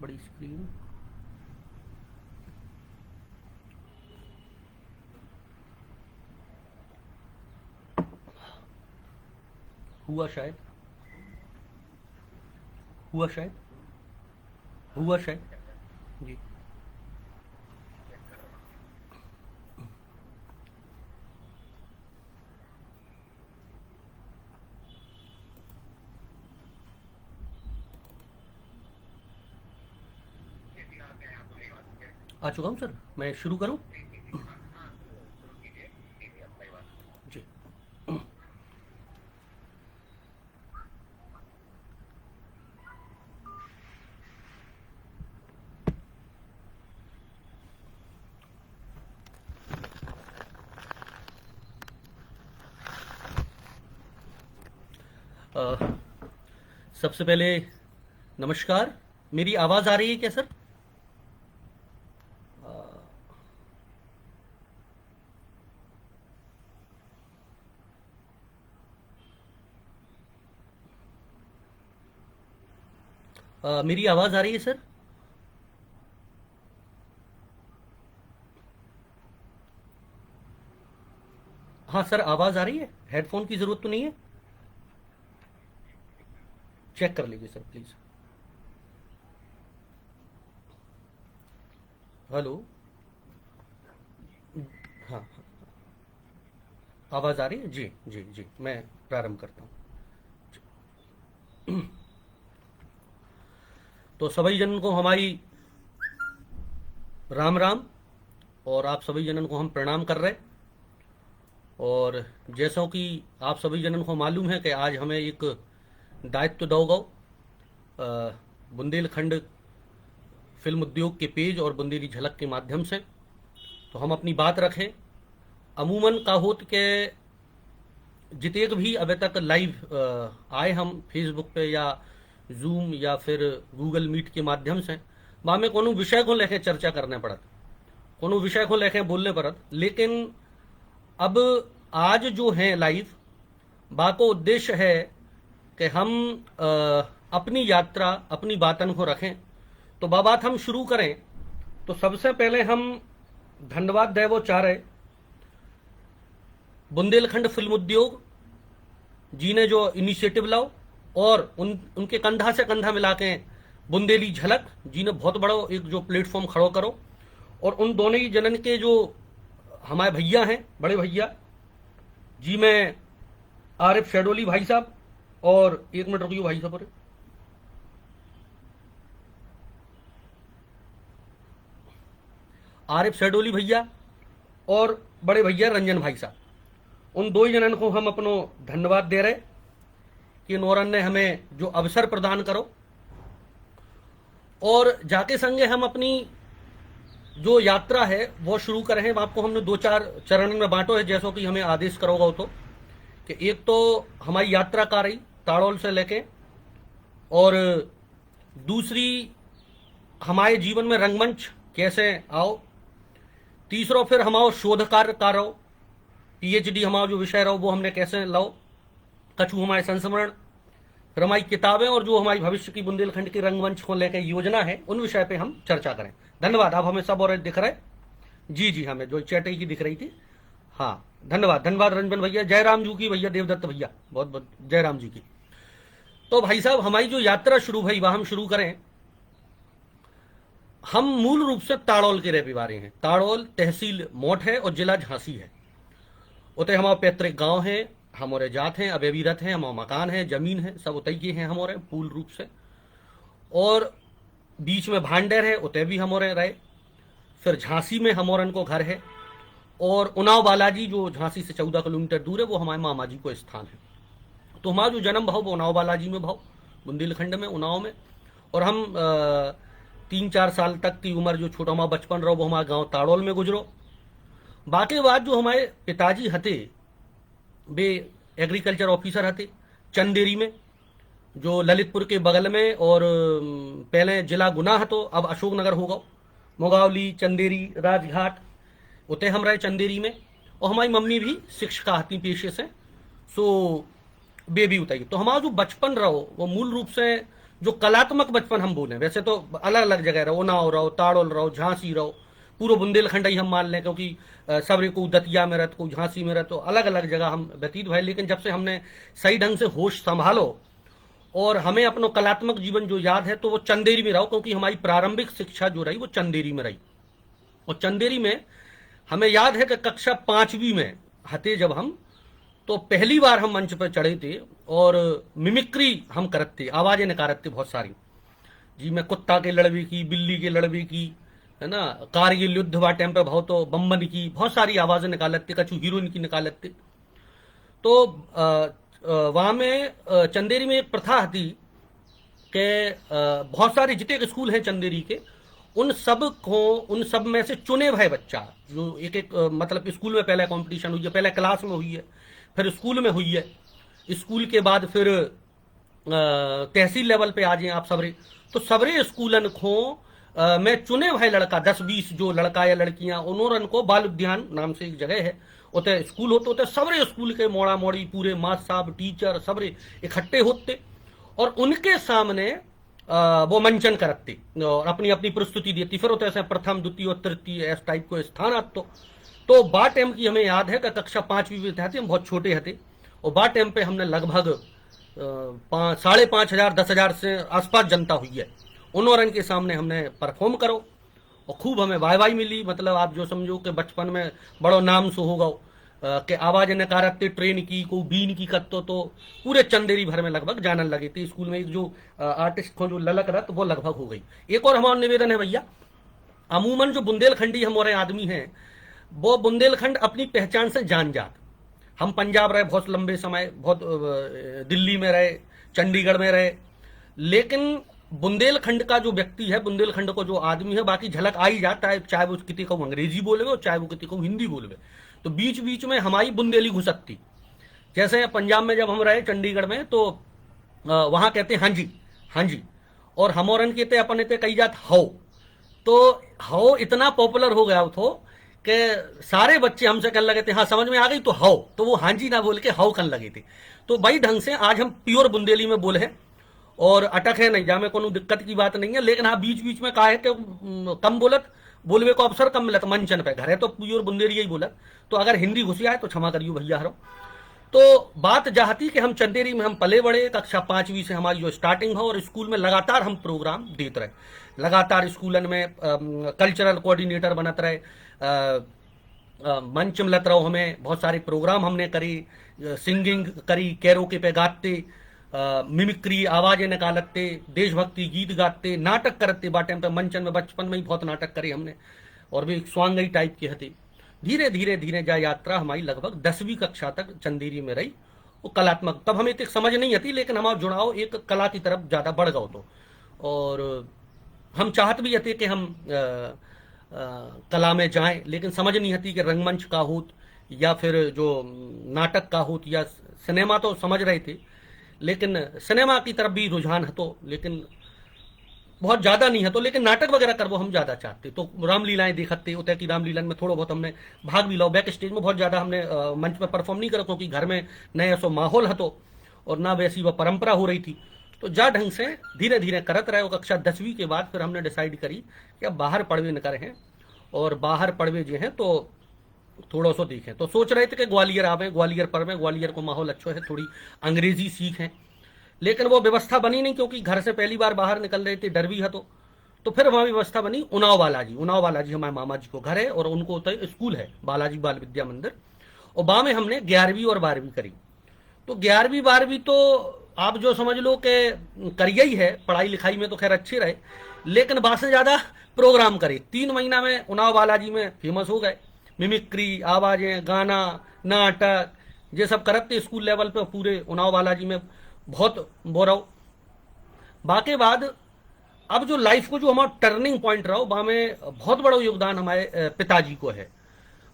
बड़ी स्क्रीन। हुआ शायद, हुआ शायद, हुआ शायद। जी। आ चुका हूँ सर, मैं शुरू करूँ? जी। अ, सबसे पहले नमस्कार। मेरी आवाज़ आ रही है क्या सर? मेरी आवाज़ आ रही है सर? हाँ सर, आवाज़ आ रही है, हेडफोन की ज़रूरत तो नहीं है? चेक कर लीजिए सर प्लीज़। हेलो। हाँ हाँ, आवाज़ आ रही है? जी जी जी, मैं प्रारंभ करता हूँ। तो सभी जन को हमारी राम राम, और आप सभी जनन को हम प्रणाम कर रहे। और जैसा कि आप सभी जनन को मालूम है कि आज हमें एक दायित्व दो गो बुंदेलखंड फिल्म उद्योग के पेज और बुंदेली झलक के माध्यम से, तो हम अपनी बात रखें। अमूमन का होत के जितेक भी अभी तक लाइव आए हम फेसबुक पे या जूम या फिर गूगल मीट के माध्यम से, वहाँ में कोनो विषय को लेके चर्चा करने पड़त, कोनो विषय को लेके बोलने पड़त। लेकिन अब आज जो है लाइव, बाको उद्देश्य है कि हम अपनी यात्रा, अपनी बातन को रखें। तो बात हम शुरू करें तो सबसे पहले हम धन्यवाद देवो चाह रहे बुंदेलखंड फिल्म उद्योग जी ने जो इनिशिएटिव लाओ, और उनके कंधा से कंधा मिला के बुंदेली झलक जी ने बहुत बड़ा एक जो प्लेटफॉर्म खड़ो करो। और उन दोनों ही जनन के जो हमारे भैया हैं, बड़े भैया जी, में आरिफ शेडोली भाई साहब, और एक मिनट रुकिए भाई साहब, आरिफ शेडोली भैया और बड़े भैया रंजन भाई साहब, उन दो ही जनन को हम अपनो धन्यवाद दे रहे कि नौरन ने हमें जो अवसर प्रदान करो। और जाके संगे हम अपनी जो यात्रा है वो शुरू कर रहे हैं। आपको हमने दो चार चरण में बांटो है, जैसो कि हमें आदेश करोगा तो, कि एक तो हमारी यात्रा का रही ताड़ोल से लेके, और दूसरी हमारे जीवन में रंगमंच कैसे आओ, तीसरो फिर हमारा शोध कार्य का रहो, पीएचडी हमारा जो विषय रहो वो हमने कैसे लाओ, कछु हमारे संस्मरण, फिर हमारी किताबें, और जो हमारी भविष्य की बुंदेलखंड के रंगमंच को लेकर योजना है उन विषय पे हम चर्चा करें। धन्यवाद। आप हमें सब और दिख रहे? जी जी, हमें जो चैटे की दिख रही थी। हाँ, धन्यवाद धन्यवाद रंजन भैया, जय राम जी की भैया, देवदत्त भैया, बहुत बहुत जय राम जी की। तो भाई साहब, हमारी जो यात्रा शुरू भई वह हम शुरू करें। हम मूल रूप से ताड़ोल के रविवारी हैं। ताड़ोल तहसील मोट है और जिला झांसी है। उतने हमारे पैतृक गांव है, हमारे जात हैं, अव्यवीरत हैं, हमारा मकान है, जमीन है, सब उतई के हैं हमारे पूर्ण रूप से। और बीच में भांडेर है, उतने भी हमारे रहे। फिर झांसी में हमारन को घर है, और उनाव बालाजी जो झांसी से 14 किलोमीटर दूर है, वो हमारे मामा जी को स्थान है। तो हमारा जो जन्म भाव वो उनाव बालाजी में भाव, बुंदेलखंड में, उनाव में। और हम 3-4 साल तक की उम्र, जो छोटा हमारा बचपन रहो, वो हमारा गांव ताड़ोल में गुजरो। बाकी बाद जो हमारे पिताजी हते, वे एग्रीकल्चर ऑफिसर हते चंदेरी में, जो ललितपुर के बगल में, और पहले जिला गुना हतो, अब अशोकनगर होगा, मोगावली, चंदेरी, राजघाट, उते हम रहे चंदेरी में। और हमारी मम्मी भी शिक्षिका हती पेशे से, सो वे भी उतई। तो हमारा जो बचपन रहो वो मूल रूप से जो कलात्मक बचपन हम बोले, वैसे तो अलग अलग जगह रहो, उन्नाव रहो, ताड़ोल रहो, झांसी रहो, पूरा बुंदेलखंड ही हम मान लें, क्योंकि सबरे को दतिया में रहते, को झांसी में रहते, तो अलग अलग जगह हम व्यतीत भय। लेकिन जब से हमने सही ढंग से होश संभालो और हमें अपनो कलात्मक जीवन जो याद है, तो वो चंदेरी में रहो, क्योंकि हमारी प्रारंभिक शिक्षा जो रही वो चंदेरी में रही। और चंदेरी में हमें याद है कि कक्षा 5वीं में हते जब हम, तो पहली बार हम मंच पर चढ़े थे और मिमिक्री हम करते, आवाजें निकारते बहुत सारी जी। मैं कुत्ता के लड़वे की, बिल्ली के लड़वे की, है ना, कारगिल युद्ध वा टाइम पे बहुत, तो बम्बन की बहुत सारी आवाजें निकालते, कछु हीरोइन की निकालते। तो वहां में चंदेरी में एक प्रथा थी कि बहुत सारे जितने स्कूल हैं चंदेरी के, उन सब में से चुने भय बच्चा जो एक एक मतलब स्कूल में पहले कंपटीशन हुई है, पहले क्लास में हुई है, फिर स्कूल में हुई है, स्कूल के बाद फिर तहसील लेवल पे आ जाए आप सबरे, तो सबरे स्कूलन को मैं चुने भय लड़का 10-20 जो लड़का या लड़कियां, उन्होंने को बाल उद्यान नाम से एक जगह है, उते स्कूल होते होते सबरे स्कूल के मोड़ा मोड़ी पूरे मास्टर साहब टीचर सबरे इकट्ठे होते और उनके सामने वो मंचन करते और अपनी अपनी प्रस्तुति देती। फिर होते ऐसे प्रथम द्वितीय और तृतीय इस टाइप को स्थान आते। तो बा टाइम की हमें याद है कि कक्षा 5वीं में थे, हम बहुत छोटे थे, और बा टाइम पे हमने लगभग 5,500 10,000 से आसपास जनता हुई है, उन्होंने के सामने हमने परफॉर्म करो और खूब हमें वाई मिली। मतलब आप जो समझो कि बचपन में बड़ो नाम सो होगा कि आवाज नकारते ट्रेन की को बीन की कत्तो, तो पूरे चंदेरी भर में लगभग जानन लगे थे। स्कूल में एक जो आर्टिस्ट को जो ललक रहा, तो वो लगभग हो गई। एक और हमारा निवेदन है भैया, अमूमन जो बुंदेलखंडी हमारे आदमी हैं, वो बुंदेलखंड अपनी पहचान से जान जात। हम पंजाब रहे बहुत लंबे समय, बहुत दिल्ली में रहे, चंडीगढ़ में रहे, लेकिन बुंदेलखंड का जो व्यक्ति है, बुंदेलखंड को जो आदमी है, बाकी झलक आ ही जाता है, चाहे वो किसी को अंग्रेजी बोले और चाहे वो किसी को हिंदी बोले। तो बीच बीच में हमारी बुंदेली घुसकती। जैसे पंजाब में जब हम रहे चंडीगढ़ में, तो वहां कहते हाँ जी, हाँ जी, और हमोरन कहते अपने ते कही जात हाउ। तो हाउ इतना पॉपुलर हो गया थो कि सारे बच्चे हमसे कहने लगे थे हाँ समझ में आ गई तो हाउ, तो वो हाँ जी ना बोल के हाउ करने लगे थे। तो भाई ढंग से आज हम प्योर बुंदेली में बोले हैं और अटक है नहीं, जहाँ में कोनो दिक्कत की बात नहीं है। लेकिन हाँ बीच बीच में कहा है कि कम बोलत, बोलवे को अवसर कम मिलत मंचन पे, घरे तो प्योर बुंदेली ही बोलत। तो अगर हिंदी घुसी आए तो क्षमा करियो भैया हरो। तो बात चाहती कि हम चंदेरी में हम पले बड़े, कक्षा 5वीं से हमारी जो स्टार्टिंग हो, और स्कूल में लगातार हम प्रोग्राम देते रहे, लगातार स्कूलन में कल्चरल कोऑर्डिनेटर बनत रहे, मंच मिलत रहो, हमें बहुत सारे प्रोग्राम हमने करी, सिंगिंग करी, कैरोके पे गाते, मिमिक्री आवाजें निकालते, देशभक्ति गीत गाते, नाटक करते। बाटे पे मंचन में बचपन में ही बहुत नाटक करे हमने, और भी स्वांगई टाइप के हते। धीरे धीरे धीरे जा यात्रा हमारी लगभग 10वीं कक्षा तक चंदेरी में रही। वो कलात्मक, तब हमें इतनी समझ नहीं आती, लेकिन हमारा जुड़ाव एक कला की तरफ ज्यादा बढ़ गया। तो और हम चाहत भी थे कि हम कला में जाएं, लेकिन समझ नहीं आती कि रंगमंच का होत या फिर जो नाटक का होत या सिनेमा, तो समझ रहे थे, लेकिन सिनेमा की तरफ भी रुझान है, तो लेकिन बहुत ज्यादा नहीं है। तो लेकिन नाटक वगैरह करवो हम ज्यादा चाहते। तो रामलीलाएं देखते, उतर की रामलीला में थोड़ा बहुत हमने भाग भी लो, बैक स्टेज में बहुत ज्यादा हमने मंच पर परफॉर्म नहीं करा, क्योंकि घर में नया सो माहौल है, तो और ना वैसी वह परंपरा हो रही थी। तो जा ढंग से धीरे धीरे करत रहे। कक्षा 10वीं के बाद फिर हमने डिसाइड करी कि अब बाहर पढ़वे न करें, और बाहर पढ़वे जो हैं तो थोड़ा सा देखें। तो सोच रहे थे कि ग्वालियर आवे, ग्वालियर पढ़वें, ग्वालियर को माहौल अच्छा है, थोड़ी अंग्रेजी सीखें, लेकिन वो व्यवस्था बनी नहीं, क्योंकि घर से पहली बार बाहर निकल रहे थे, डर भी है। तो फिर वहां व्यवस्था बनी उन्नाव बालाजी हमारे मामा जी को घर है, और उनको तो स्कूल है बालाजी बाल विद्या मंदिर, और वहां में हमने 11वीं और 12वीं करी। तो 11वीं 12वीं तो आप जो समझ लो कि करिए ही है, पढ़ाई लिखाई में तो खैर अच्छे रहे, लेकिन बात से ज्यादा प्रोग्राम करे। 3 महीना में उन्नाव बालाजी में फेमस हो गए, मिमिक्री, आवाजें, गाना, नाटक, ये सब करते स्कूल लेवल पे, पूरे उन्नाव बालाजी में बहुत बोराव। बाकी बाद अब जो लाइफ को जो हमारा टर्निंग पॉइंट रहा, वहां में बहुत बड़ा योगदान हमारे पिताजी को है।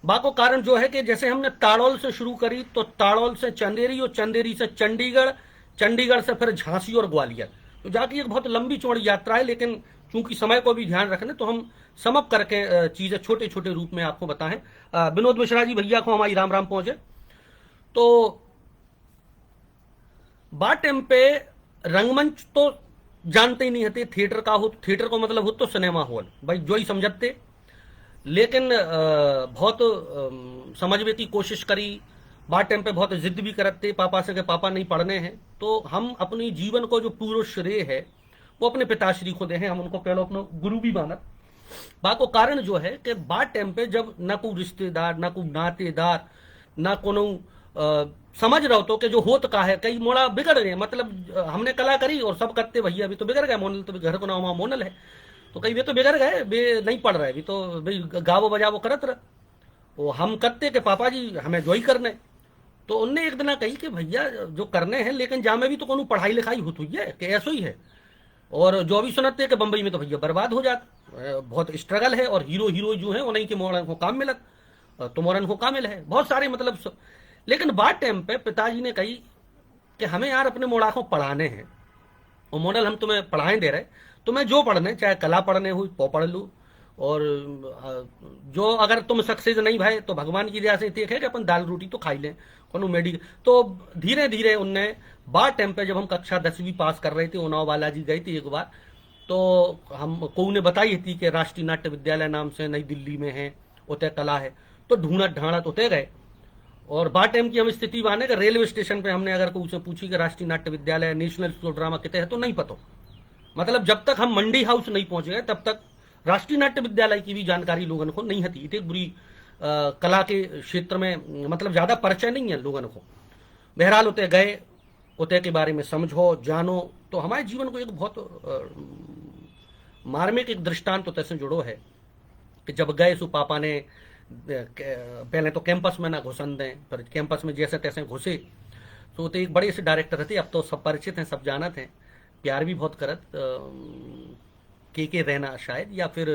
बाको कारण जो है कि जैसे हमने ताड़ोल से शुरू करी, तो ताड़ोल से चंदेरी, और चंदेरी से चंडीगढ़, चंडीगढ़ से फिर झांसी और ग्वालियर, तो जाके एक बहुत लंबी चौड़ी यात्रा है। लेकिन चूंकि समय को भी ध्यान रखने, तो हम समप करके चीजें छोटे छोटे रूप में आपको बताएं। विनोद मिश्रा जी भैया को हमारी राम राम पहुंचे। तो बात टाइम पे रंगमंच तो जानते ही नहीं थे थिएटर का हो, थिएटर को मतलब हो तो सिनेमा हॉल भाई जो ही समझते। लेकिन बहुत समझने की कोशिश करी, बात टाइम पे बहुत जिद भी करते पापा से कि पापा नहीं पढ़ने हैं। तो हम अपनी जीवन को जो पूरा श्रेय है वो अपने पिताश्री को दे हैं, हम उनको पहले अपना गुरु भी माना। बात को कारण जो है कि बात टाइम पे जब ना कोई रिश्तेदार, ना कोई नातेदार, ना कोनो समझ रहो तो कि जो होत का है, कई मोड़ा बिगड़ गए। मतलब हमने कला करी और सब करते भैया अभी तो बिगड़ गए, मोनल तो घर को नाम मोनल है, तो कई वे तो बिगड़ गए, वे नहीं पढ़ रहे अभी तो भाई गावो बजावो करत रहे। वो हम करते कि पापा जी हमें जो ही करने। तो उनने एक दिन कही कि भैया जो करने हैं लेकिन जा में भी तो कोनो पढ़ाई लिखाई होती है कि ऐसो ही है। और जो भी सुनते हैं कि बंबई में तो भैया बर्बाद हो जात, बहुत स्ट्रगल है और हीरो हीरो जो है उन्हीं के मोड़न को काम मिलत, तुम्हारन को काम मिले है बहुत सारे मतलब लेकिन बात टाइम पे पिताजी ने कही कि हमें यार अपने मोड़ा को पढ़ाने हैं और मॉडल हम तुम्हें पढ़ाएं दे रहे, तुम्हें जो पढ़ने चाहे कला पढ़ने हुई वो पढ़ लू। और जो अगर तुम सक्सेस नहीं भाई तो भगवान की दया से ठीक है कि अपन दाल रोटी तो खाई लें कोनो मेडिकल। तो धीरे धीरे उनने बार टाइम पे जब हम कक्षा 10वीं पास कर रहे थे उन्नाव बालाजी गई थी एक बार, तो हम को ने बताई थी कि राष्ट्रीय नाट्य विद्यालय नाम से नई दिल्ली में है, उतने कला है। तो ढूंढत ढांढत उतरे गए और बार टाइम की हम स्थिति बने कि रेलवे स्टेशन पे हमने अगर कोई से पूछी कि राष्ट्रीय नाट्य विद्यालय नेशनल स्कूल ड्रामा कितने है तो नहीं पता। मतलब जब तक हम मंडी हाउस नहीं पहुंच गए तब तक राष्ट्रीय नाट्य विद्यालय की भी जानकारी लोगों को नहीं थी। इतनी बुरी कला के क्षेत्र में मतलब ज्यादा परिचय नहीं है लोगों को। बहरहाल उते गए, उते के बारे में समझो जानो, तो हमारे जीवन को एक बहुत मार्मिक एक दृष्टांत तो से जुड़ो है कि जब गए सो पापा ने पहले तो कैंपस में ना घुसन दें, पर कैंपस में जैसे तैसे घुसे तो एक बड़े से डायरेक्टर थे, अब तो सब परिचित हैं, सब जानत हैं, प्यार भी बहुत करत, के रैना शायद, या फिर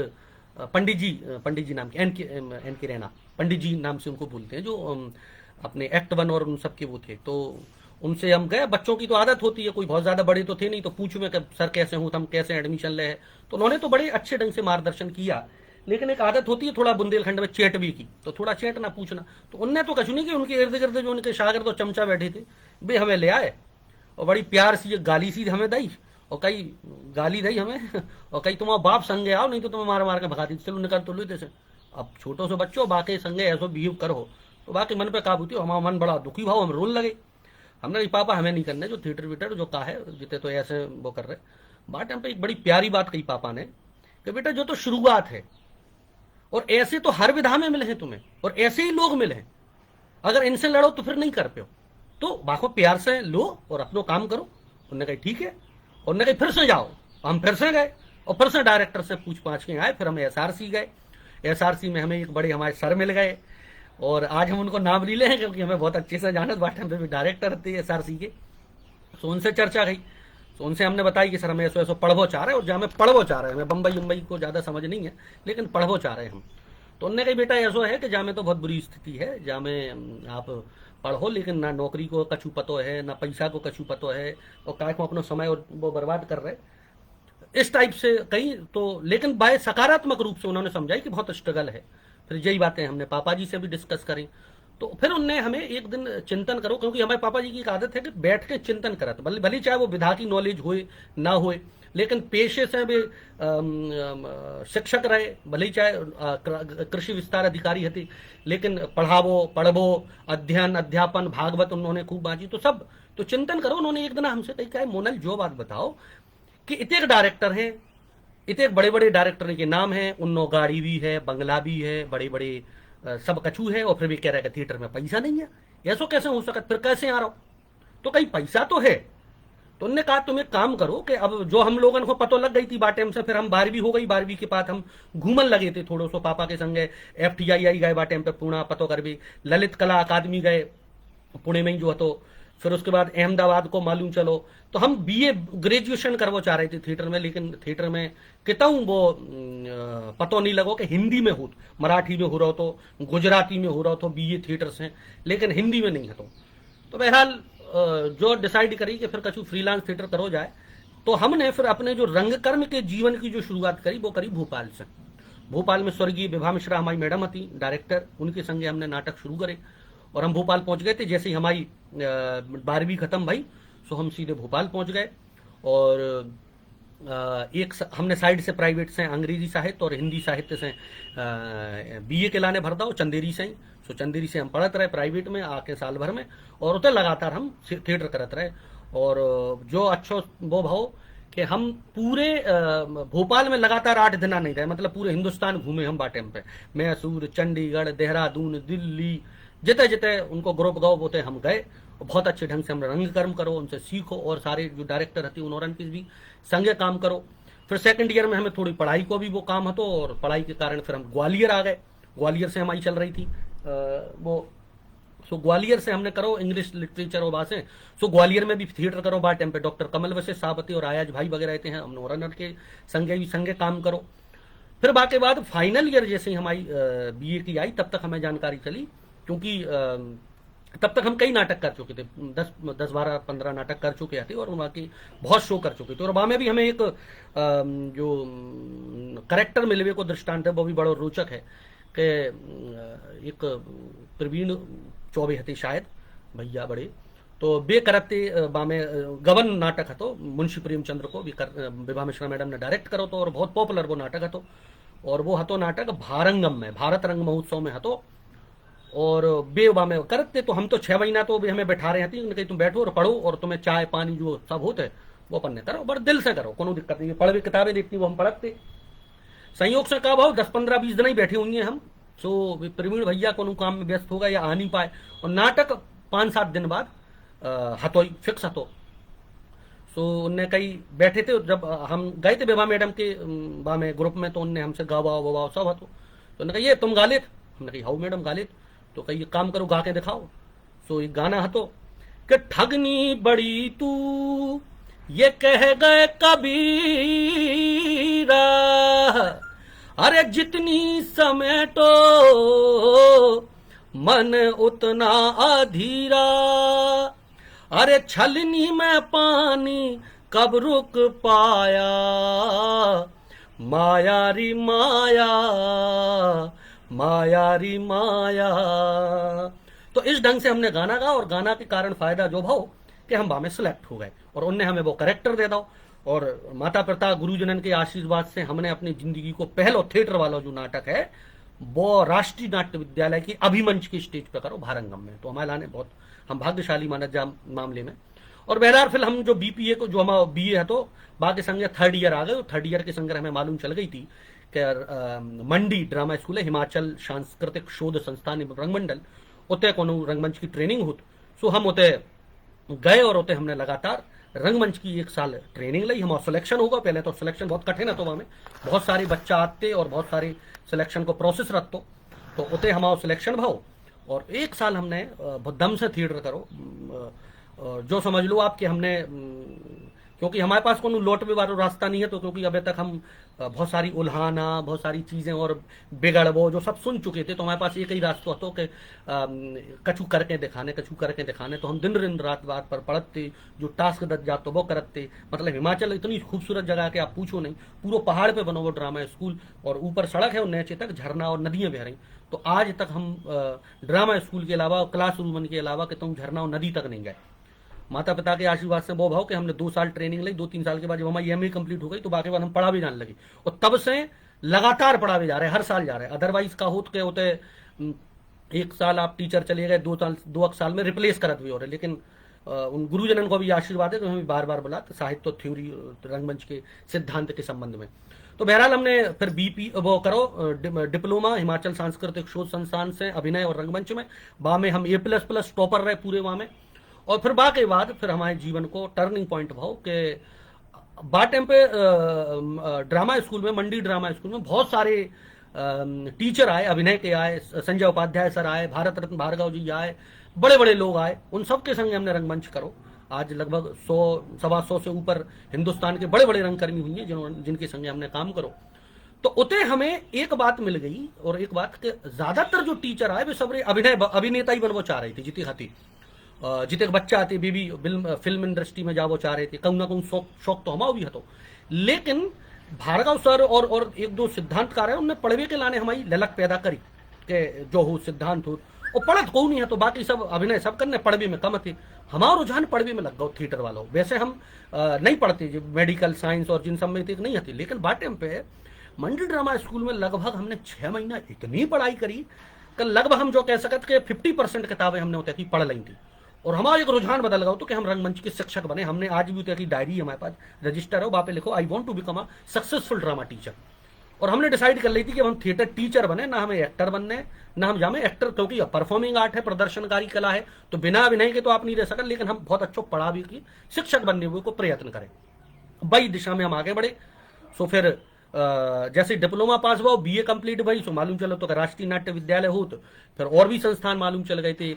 पंडित जी नाम के एन के रैना, पंडित जी नाम से उनको बोलते हैं, जो अपने एक्ट 1 और उन सब के वो थे। तो उनसे हम गए, बच्चों की तो आदत होती है, कोई बहुत ज्यादा बड़े तो थे नहीं, तो पूछ में सर कैसे हूँ, हम कैसे एडमिशन ले है, तो उन्होंने तो बड़े अच्छे ढंग से मार्गदर्शन किया। लेकिन एक आदत होती है थोड़ा बुंदेलखंड में चेट भी की, तो थोड़ा चेट ना पूछना, तो उनने तो कछु नहीं कि उनके इर्द गिर्द जो उनके शागिर्द तो चमचा बैठे थे वे हमें ले आए और बड़ी प्यार सी गाली सी हमें दी और कई गाली दी हमें और कई तुम्हारा बाप संगे आओ नहीं तो तुम्हें मार मार के भगा दी, चलो निकल तो लो जैसे। अब छोटो से बच्चों बाकी संगे ऐसो बिहेव करो तो बाकी मन पे काबू थी, हमारा मन बड़ा दुखी भाव, हम रोल लगे। हमने कहा पापा हमें नहीं करने जो थिएटर वीटर जो का है जितने तो ऐसे वो कर रहे। बात टाइम पे एक बड़ी प्यारी बात कही पापा ने कि बेटा जो तो शुरुआत है और ऐसे तो हर विधा में मिले हैं तुम्हें और ऐसे ही लोग मिले हैं, अगर इनसे लड़ो तो फिर नहीं कर पाओ, तो बाको प्यार से लो और अपनो काम करो। उन्होंने कहा ठीक है, उन्होंने कहा फिर से जाओ, हम फिर से गए और फिर से डायरेक्टर से पूछ पाछ के आए। फिर हम SRC गए, SRC में हमें एक बड़े हमारे सर मिल गए और आज हम उनको नाम नहीं ले हैं क्योंकि हमें बहुत अच्छे से जानत बात हम डायरेक्टर थे SRC के। तो उनसे चर्चा गई, तो उनसे हमने बताई कि सर हमें ऐसो ऐसो पढ़वो चाह रहे हैं और जहाँ हमें पढ़वो चाह रहे हैं, हमें बम्बई को ज़्यादा समझ नहीं है लेकिन पढ़वो चाह रहे हैं हम। तो उनने कही बेटा ऐसो है कि जहाँ में तो बहुत बुरी स्थिति है, जहाँ में आप पढ़ो लेकिन ना नौकरी को कछु पतो है ना पैसा को कछु पतो है और काय को अपना समय और वो बर्बाद कर रहे, इस टाइप से कहीं तो। लेकिन बाय सकारात्मक रूप से उन्होंने समझाई कि बहुत स्ट्रगल है। फिर यही बातें हमने पापा जी से भी डिस्कस करी। तो फिर उनने हमें एक दिन चिंतन करो, क्योंकि हमारे पापा जी की एक आदत है कि बैठ के चिंतन करत, भले चाहे वो विधा की नॉलेज होए ना होए, लेकिन पेशे से भी शिक्षक रहे, भले चाहे कृषि विस्तार अधिकारी थे, लेकिन पढ़बो अध्ययन अध्यापन भागवत उन्होंने खूब बाजी। तो सब तो चिंतन करो। उन्होंने एक दिन हमसे कही क्या मोनल जो बात बताओ कि इतने डायरेक्टर हैं, इतने बड़े बड़े डायरेक्टर के नाम हैं, उन्नो गाड़ी भी है, बंगला भी है, बड़े बड़े सब कछू है, और फिर भी कह रहे हैं थिएटर में पैसा नहीं है, ऐसा कैसे हो सकता, फिर कैसे आ रहा हो, तो कहीं पैसा तो है। तो उन्होंने कहा तुम एक काम करो कि अब जो हम लोगों को पतो लग गई थी बाटे से, फिर हम 12वीं हो गई, 12वीं के बाद हम घूमन लगे थे थोड़ो सो पापा के संगे, FTII गए बाटे पे पूना पतो कर भी, ललित कला अकादमी गए पुणे में ही जो है, तो फिर उसके बाद अहमदाबाद को मालूम चलो। तो हम BA ग्रेजुएशन करवा चाह रहे थे थिएटर में, लेकिन थिएटर में किताऊं वो पतो नहीं लगो कि हिंदी में हो, मराठी में हो रहा हो तो गुजराती में हो रहा हो तो BA थिएटर से, लेकिन हिंदी में नहीं है। तो बहरहाल जो डिसाइड करी कि फिर कछु फ्रीलांस थिएटर करो जाए, तो हमने फिर अपने जो रंगकर्म के जीवन की जो शुरुआत करी वो करी भोपाल से। भोपाल में स्वर्गीय विभा मिश्रा हमारी मैडम थी डायरेक्टर, उनके संगे हमने नाटक शुरू करे और हम भोपाल पहुंच गए थे। जैसे ही हमारी 12वीं खत्म भई सो हम सीधे भोपाल पहुंच गए और हमने साइड से प्राइवेट से अंग्रेजी साहित्य और हिंदी साहित्य से बीए के लाने भरता हो चंदेरी से ही। सो चंदेरी से हम पढ़त रहे प्राइवेट में आके साल भर में, और उतर लगातार हम थिएटर करत रहे। और जो अच्छो वो भाव कि हम पूरे भोपाल में लगातार 8 दिन नहीं रहे, मतलब पूरे हिंदुस्तान घूमे हम बाटेम पे, मैसूर, चंडीगढ़, देहरादून, दिल्ली, जिते जिते उनको ग्रुप गाओ बोते हम गए। बहुत अच्छे ढंग से हम रंग कर्म करो, उनसे सीखो, और सारे जो डायरेक्टर हती उन्होंने की भी संगे काम करो। फिर सेकंड ईयर में हमें थोड़ी पढ़ाई को भी वो काम हतो, और पढ़ाई के कारण फिर हम ग्वालियर आ गए। ग्वालियर से हमारी चल रही थी वो, सो ग्वालियर से हमने करो इंग्लिश लिटरेचर और बातें। सो ग्वालियर में भी थिएटर करो बा टाइम पे डॉक्टर कमल वैसे साबती और आयाज भाई वगैरह रहते हैं, हम नोरनर के संगे भी संगे काम करो। फिर बाकी बाद फाइनल ईयर जैसे ही हमारी बीए की आई, तब तक हमें जानकारी चली, क्योंकि तब तक हम कई नाटक कर चुके थे, 10-12-15 नाटक कर चुके थे, और वहाँ की बहुत शो कर चुके थे। और वहाँ में भी हमें एक जो करेक्टर मिलवे को दृष्टांत है वो भी बड़ा रोचक है कि एक प्रवीण चौबे हते शायद भैया बड़े, तो बे करते बामे गबन नाटक हतो मुंशी प्रेमचंद्र को भी विभा मिश्रा मैडम ने डायरेक्ट करो तो, और बहुत पॉपुलर वो नाटक हतो। और वो हतो नाटक भारंगम में, भारत रंग महोत्सव में हतो। और बेवा में करते तो हम तो 6 महीना तो भी हमें बैठा रहे थे, कहीं तुम बैठो और पढ़ो, और तुम्हें चाय पानी जो सब होते वो पन्ने करो, बड़े दिल से करो, कोनो दिक्कत नहीं। पढ़ भी किताबें देखती वो हम पढ़ते। संयोग से कहा भाव 10-15-20 दिन ही बैठे हुई हैं हम। सो प्रवीण भैया कोनो काम में व्यस्त होगा या आ नहीं पाए, और नाटक 5-7 दिन बाद हतो फिक्स हतो। सो उनने कई बैठे थे, जब हम गए थे बेबा मैडम के बा में ग्रुप में, तो उनने हमसे गावा ववा सब हतो। तो उन्होंने कहा ये तुम गा लेत, हमने कही हाउ मैडम गा लेत, तो कही काम करो गा के दिखाओ। सो एक गाना हतो कि ठगनी बड़ी तू ये कह गए कबीरा, अरे जितनी समेटो मन उतना अधीरा, अरे छलनी में पानी कब रुक पाया, माया री माया, माया री माया। तो इस ढंग से हमने गाना गा, और गाना के कारण फायदा जो भाव कि हम में सिलेक्ट हो गए, और उनने हमें वो करेक्टर दे दो। और माता पिता गुरुजनन के आशीर्वाद से हमने अपनी जिंदगी को पहलो थिएटर वाला जो नाटक है वो राष्ट्रीय नाट्य विद्यालय की अभिमंच की स्टेज पे करो भारंगम में। तो हमारे लाने बहुत हम भाग्यशाली माना जा मामले में। और बहरहाल फिर हम जो बीपीए को जो हमारा बीए है तो बाकी संगे 3rd ईयर आ गए। 3rd ईयर के संगे हमें मालूम चल गई थी कि मंडी ड्रामा स्कूल है, हिमाचल सांस्कृतिक शोध संस्थान रंगमंडल, उते कोनो रंगमंच की ट्रेनिंग होती। सो हम उते गए, और उते हमने लगातार रंगमंच की 1 साल ट्रेनिंग ली। हमारा सिलेक्शन होगा, पहले तो सिलेक्शन बहुत कठिन है, तो वहाँ में बहुत सारे बच्चा आते और बहुत सारे सिलेक्शन को प्रोसेस रखते, तो उते हमारा सिलेक्शन भाव। और 1 साल हमने बहुत दम से थिएटर करो, जो समझ लो आप कि हमने, क्योंकि हमारे पास कोनो लौट भी वाला रास्ता नहीं है, तो क्योंकि अभी तक हम बहुत सारी उल्हाना, बहुत सारी चीजें और बिगड़ वो जो सब सुन चुके थे, तो हमारे पास एक ही रास्ता होता कि कछु करके दिखाने, कछु करके दिखाने। तो हम दिन रात बात पर पढ़ते, जो टास्क दत जाते वो करते। मतलब हिमाचल इतनी खूबसूरत जगह है कि आप पूछो नहीं, पूरा पहाड़ पे बनो वो ड्रामा स्कूल, और ऊपर सड़क है और नीचे तक झरना और नदियां बह रही। तो आज तक हम ड्रामा स्कूल के अलावा, क्लासरूम के अलावा कि तुम झरना और नदी तक नहीं गए। माता पिता के आशीर्वाद से वो भाव कि हमने 2 साल ट्रेनिंग ली। 2-3 साल के बाद जब हमारी एमए कंप्लीट हो गई, तो बाकी बाद हम पढ़ा भी जाने लगे, और तब से लगातार पढ़ा भी जा रहे हैं, हर साल जा रहे हैं। अदरवाइज का होते 1 साल आप टीचर चले गए, 2 साल में रिप्लेस करत भी हो रहे। लेकिन उन गुरुजनन को भी आशीर्वाद है, तो हमें बार बार बोला साहित्य थ्योरी रंगमंच के सिद्धांत के संबंध में। तो बहरहाल हमने फिर बीपी वो करो डिप्लोमा हिमाचल सांस्कृतिक शोध संस्थान से अभिनय और रंगमंच में, वहां में हम A++ टॉपर रहे पूरे वहां में। और फिर बाकी बाद फिर हमारे जीवन को टर्निंग पॉइंट भाव के बा टाइम पे ड्रामा स्कूल में, मंडी ड्रामा स्कूल में बहुत सारे टीचर आए, अभिनय के आए, संजय उपाध्याय सर आए, भारत रत्न भार्गव जी आए, बड़े बड़े लोग आए। उन सबके संग हमने रंगमंच करो। आज लगभग 100-125 से ऊपर हिंदुस्तान के बड़े बड़े रंगकर्मी हुई हैं जिनके संगे हमने काम करो। तो उते हमें एक बात मिल गई, और एक बात के ज्यादातर जो टीचर आए वे सब अभिनेता ही बनना चाह रही थी। जिते बच्चा आते बेबी फिल्म इंडस्ट्री में जावो चाह रहे थे, कहूँ ना कहूँ शौक तो हमारा भी हतो। लेकिन भार्गव सर और 1-2 सिद्धांतकार है, उनने पढ़वे के लाने हमारी ललक पैदा करी कि जो हो सिद्धांत हो, और पढ़त को नहीं है, तो बाकी सब अभिनय सब करने, पढ़वी में कम थे। हमारा रुझान पढ़वी में लग गया थिएटर वालों। वैसे हम नहीं पढ़ते जो मेडिकल साइंस और जिन सब में थे नहीं आती, लेकिन बा टाइम पे मंडी ड्रामा स्कूल में लगभग हमने 6 महीना इतनी पढ़ाई करी कि लगभग हम जो कह सकते कि 50% किताबें हमने होती थी पढ़ ली थी। और हमारा एक रुझान बदल गया तो कि हम रंगमंच के शिक्षक बने। हमने आज भी उतनी डायरी हमारे पास रजिस्टर है, वहाँ पे लिखो I want to become a successful drama teacher. और हमने डिसाइड कर ली थी कि हम थिएटर टीचर बने, ना हमें एक्टर बनने, ना हम जामे एक्टर, क्योंकि परफॉर्मिंग आर्ट है, प्रदर्शनकारी कला है, तो बिना अभिनय के तो आप नहीं रह सकते। लेकिन हम बहुत अच्छा पढ़ा भी की शिक्षक बनने हुए को प्रयत्न करें, वही दिशा में हम आगे बढ़े। सो फिर जैसे डिप्लोमा पास हुआ, बीए कंप्लीट भाई, सो मालूम चलो तो राष्ट्रीय नाट्य विद्यालय हो, तो फिर और भी संस्थान मालूम चल गए थे।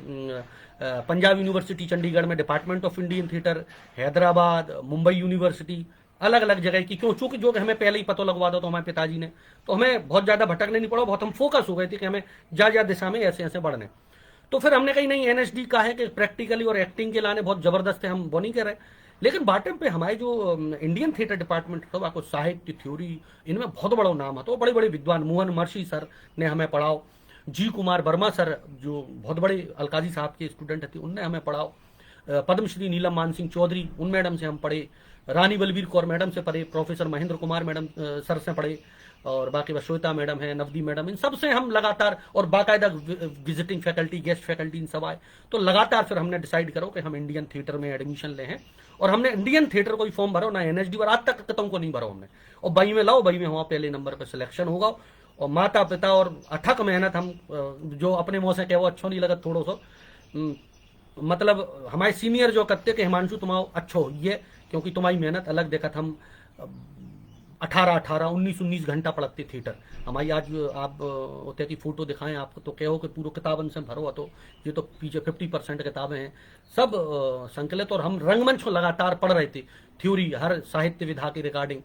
पंजाब यूनिवर्सिटी चंडीगढ़ में department of Indian theatre, Hyderabad, Mumbai university, अलग अलग जगह की, क्यों चूंकि जो हमें पहले ही पता लगवा दो तो हमारे पिताजी ने, तो हमें बहुत ज्यादा भटकने नहीं पड़ा, बहुत हम फोकस हो गए थे कि हमें जा दिशा में ऐसे ऐसे बढ़ने। तो फिर हमने कही नहीं, एनएसडी का है कि प्रैक्टिकली और एक्टिंग के लाने बहुत जबरदस्त है, हम वो नहीं कर रहे। लेकिन बाटम पे हमारे जो इंडियन थिएटर डिपार्टमेंट था, आपको साहित्य, थ्योरी, इनमें बहुत बड़ा नाम है। तो बड़े बड़े विद्वान मोहन महर्षि सर ने हमें पढ़ाओ, जी कुमार वर्मा सर जो बहुत बड़े अलकाजी साहब के स्टूडेंट थे, उनने हमें पढ़ाओ, पद्मश्री नीलम मान सिंह चौधरी उन मैडम से हम पढ़े, रानी बलबीर कौर मैडम से पढ़े, professor Mahendra Kumar madam sir से पढ़े, और बाकी बस श्वेता मैडम है, नवदी मैडम, इन सब से हम लगातार, और बाकायदा विजिटिंग फैकल्टी, गेस्ट फैकल्टी, इन सब आए। तो लगातार फिर हमने डिसाइड करो कि हम इंडियन थिएटर में एडमिशन ले हैं, और हमने इंडियन थिएटर को ही फॉर्म भरो, ना एनएसडी पर आज तक कतों को नहीं भरो हमने। और बई में लाओ, बई में हमारा पहले नंबर पर सिलेक्शन होगा। और माता पिता और अथक मेहनत, हम जो अपने मुंह से कहे वो अच्छो नहीं लगा थोड़ा सा, मतलब हमारे सीनियर जो कहते कि हिमांशु तुम्हारा अच्छो ये, क्योंकि तुम्हारी मेहनत अलग देखा था। हम 18 19 घंटा पढ़ते थिएटर हमारी। आज आप होते की फोटो दिखाएं आपको तो कहो कि पूरा किताबन से भरो, तो ये तो पीछे 50% किताबें हैं सब संकलित। और हम रंगमंच को लगातार पढ़ रहे थे, थ्योरी हर साहित्य विधा की रिगार्डिंग,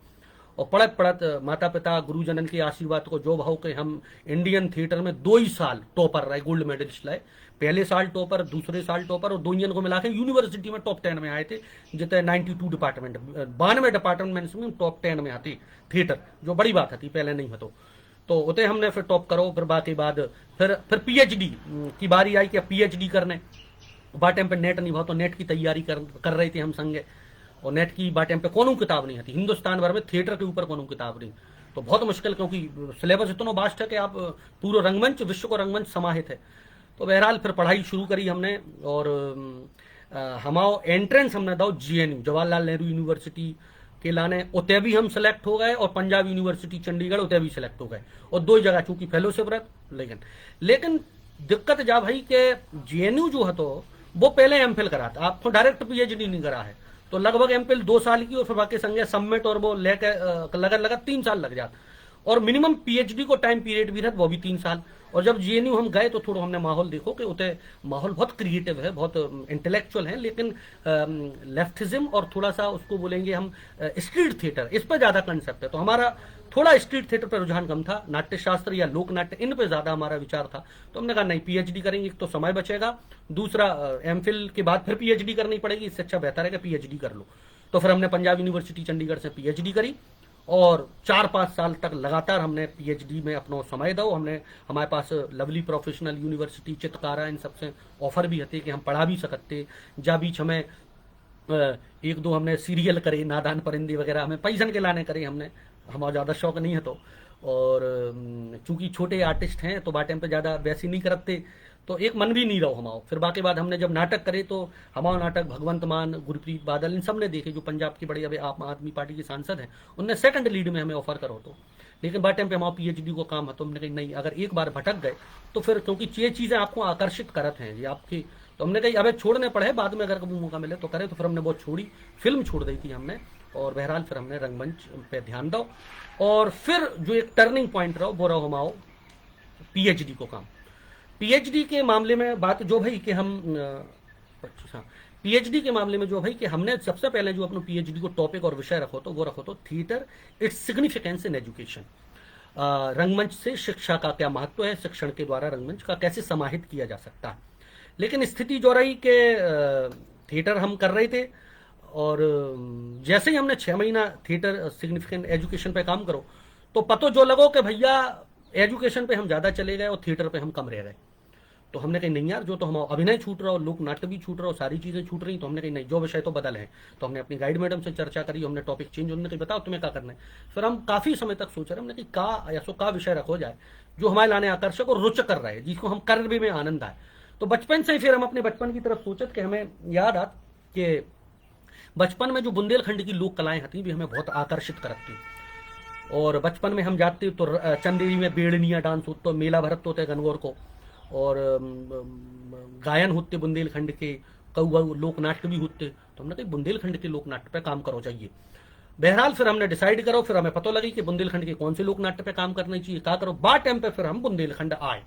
और पढ़त पढ़त माता पिता गुरुजनन के आशीर्वाद को जो भाव के हम इंडियन थिएटर में 2 ही साल टॉपर रहे, गोल्ड मेडलिस्ट लाए। पहले साल टॉपर, दूसरे साल टॉपर, और दोनों को मिलाकर यूनिवर्सिटी में टॉप 10 में आए थे, जितने 92 डिपार्टमेंट, 92 डिपार्टमेंट में टॉप 10 में आती थिएटर, जो बड़ी बात थी, पहले नहीं हतो। तो उतने हमने फिर टॉप करो। फिर बाकी बाद फिर पीएचडी की बारी आई कि पीएचडी करने, बा टाइम पे नेट नहीं हुआ, तो नेट की तैयारी कर रहे थे हम संगे। और नेट की बा टाइम पे कोनो किताब नहीं आती हिंदुस्तान भर में थिएटर के ऊपर, कोनो किताब नहीं, तो बहुत मुश्किल, क्योंकि सिलेबस इतना वास्ट है कि आप पूरा रंगमंच, विश्व को रंगमंच समाहित है। तो बहरहाल फिर पढ़ाई शुरू करी हमने, और हमारा एंट्रेंस हमने दो जीएनयू, जवाहरलाल नेहरू यूनिवर्सिटी के लाने, उतने भी हम सिलेक्ट हो गए, और पंजाब यूनिवर्सिटी चंडीगढ़ उतने भी सिलेक्ट हो गए, और 2 जगह चूंकि फेलोशिप रह। लेकिन दिक्कत जा भाई के जीएनयू जो है तो वो पहले एमफिल करा था, आपको डायरेक्ट पीएचडी नहीं करा है, तो लगभग एमफिल 2 साल की, और फिर बाकी संगे सबमिट और वो लेकर लगा 3 साल लग जाता। और मिनिमम पीएचडी को टाइम पीरियड भी रहता, वो भी 3 साल। और जब जीएनयू हम गए तो थोड़ा हमने माहौल देखो कि उते माहौल बहुत क्रिएटिव है, बहुत इंटेलेक्चुअल है, लेकिन लेफ्टिज्म और थोड़ा सा उसको बोलेंगे हम स्ट्रीट थिएटर, इस पर ज्यादा कंसेप्ट है। तो हमारा थोड़ा स्ट्रीट थिएटर पर रुझान कम था, नाट्य शास्त्र या लोक नाट्य इन पे ज्यादा हमारा विचार था। तो हमने कहा नहीं, पीएचडी करेंगे, एक तो समय बचेगा, दूसरा एमफिल के बाद फिर पीएचडी करनी पड़ेगी, इससे अच्छा बेहतर है कि पीएचडी कर लो। तो फिर हमने पंजाब यूनिवर्सिटी चंडीगढ़ से पीएचडी करी, और 4-5 साल तक लगातार हमने पीएचडी में अपना समय दो। हमने, हमारे पास लवली प्रोफेशनल यूनिवर्सिटी चितकारा इन सबसे ऑफर भी होते कि हम पढ़ा भी सकते। जा बीच हमें 1-2 हमने सीरियल करे, नादान परिंदे वगैरह, हमें पैसन के लाने करे हमने, हमारा ज़्यादा शौक नहीं है तो। और चूंकि छोटे आर्टिस्ट हैं तो बाटे पे ज़्यादा वैसी नहीं करते, तो एक मन भी नहीं रहो हमारा। फिर बाकी बाद हमने जब नाटक करे तो हमारा नाटक भगवंत मान, गुरप्रीत बादल, इन सब ने देखे, जो पंजाब की बड़ी अभी आम आदमी पार्टी के सांसद हैं, उनने सेकंड लीड में हमें ऑफर करो। तो लेकिन बाटे पे हमारा पीएचडी को काम है, तो हमने कही नहीं, अगर एक बार भटक गए तो फिर, क्योंकि ये चीज़ें आपको आकर्षित करत हैं ये आपकी, तो हमने कही अबे छोड़ने पड़े, बाद में अगर कभी मौका मिले तो करे। तो फिर हमने बहुत छोड़ी, फिल्म छोड़ दी थी हमने, और बहरहाल फिर हमने रंगमंच पे ध्यान दो। और फिर जो एक टर्निंग पॉइंट रहो वो रहो हमारा पीएचडी को काम। पीएचडी के मामले में बात जो भाई कि हम पीएचडी के मामले में जो भाई कि हमने सबसे पहले जो अपने पीएचडी को टॉपिक और विषय रखो तो वो रखो तो theatre, its significance in education. रंगमंच से शिक्षा का क्या महत्व है, शिक्षण के द्वारा रंगमंच का कैसे समाहित किया जा सकता है। लेकिन स्थिति जो रही कि थिएटर हम कर रहे थे, और जैसे ही हमने 6 महीना थिएटर सिग्निफिकेंट एजुकेशन पे काम करो, तो पतो जो लगो कि भैया एजुकेशन पे हम ज़्यादा चले गए और थिएटर पे हम कम रह गए। तो हमने कही नहीं यार, जो तो हम अभिनय छूट रहा हो, लोक नाट्य भी छूट रहा हो, सारी चीज़ें छूट रही, तो हमने कही नहीं, जो विषय तो बदल है। तो हमने अपनी गाइड मैडम से चर्चा करी, हमने टॉपिक चेंज, उन्होंने कही बताओ तुम्हें क्या करना है। फिर हम काफ़ी समय तक सोच रहे, हमने कही का ऐसो का विषय रखो जाए जो हमारे लाने आकर्षक और रोचक कर रहा है, जिसको हम कर भी में आनंद आए। तो बचपन से ही फिर हम अपने बचपन की तरफ सोचत कि हमें याद आत कि बचपन में जो बुंदेलखंड की लोक कलाएं थी भी हमें बहुत आकर्षित करती। और बचपन में हम जाते तो चंदेरी में बेड़निया डांस होता, मेला भरत होते गणगौर को, और गायन होते बुंदेलखंड के, कऊ लोक नाट्य भी होते। तो हमने कहा बुंदेलखंड के लोक नाट्य पे काम करो चाहिए। बहरहाल फिर हमने डिसाइड करो, फिर हमें पता लगी कि बुंदेलखंड के कौन से लोक नाट्य पे काम करना चाहिए, क्या करो। बा टाइम पे फिर हम बुंदेलखंड आए,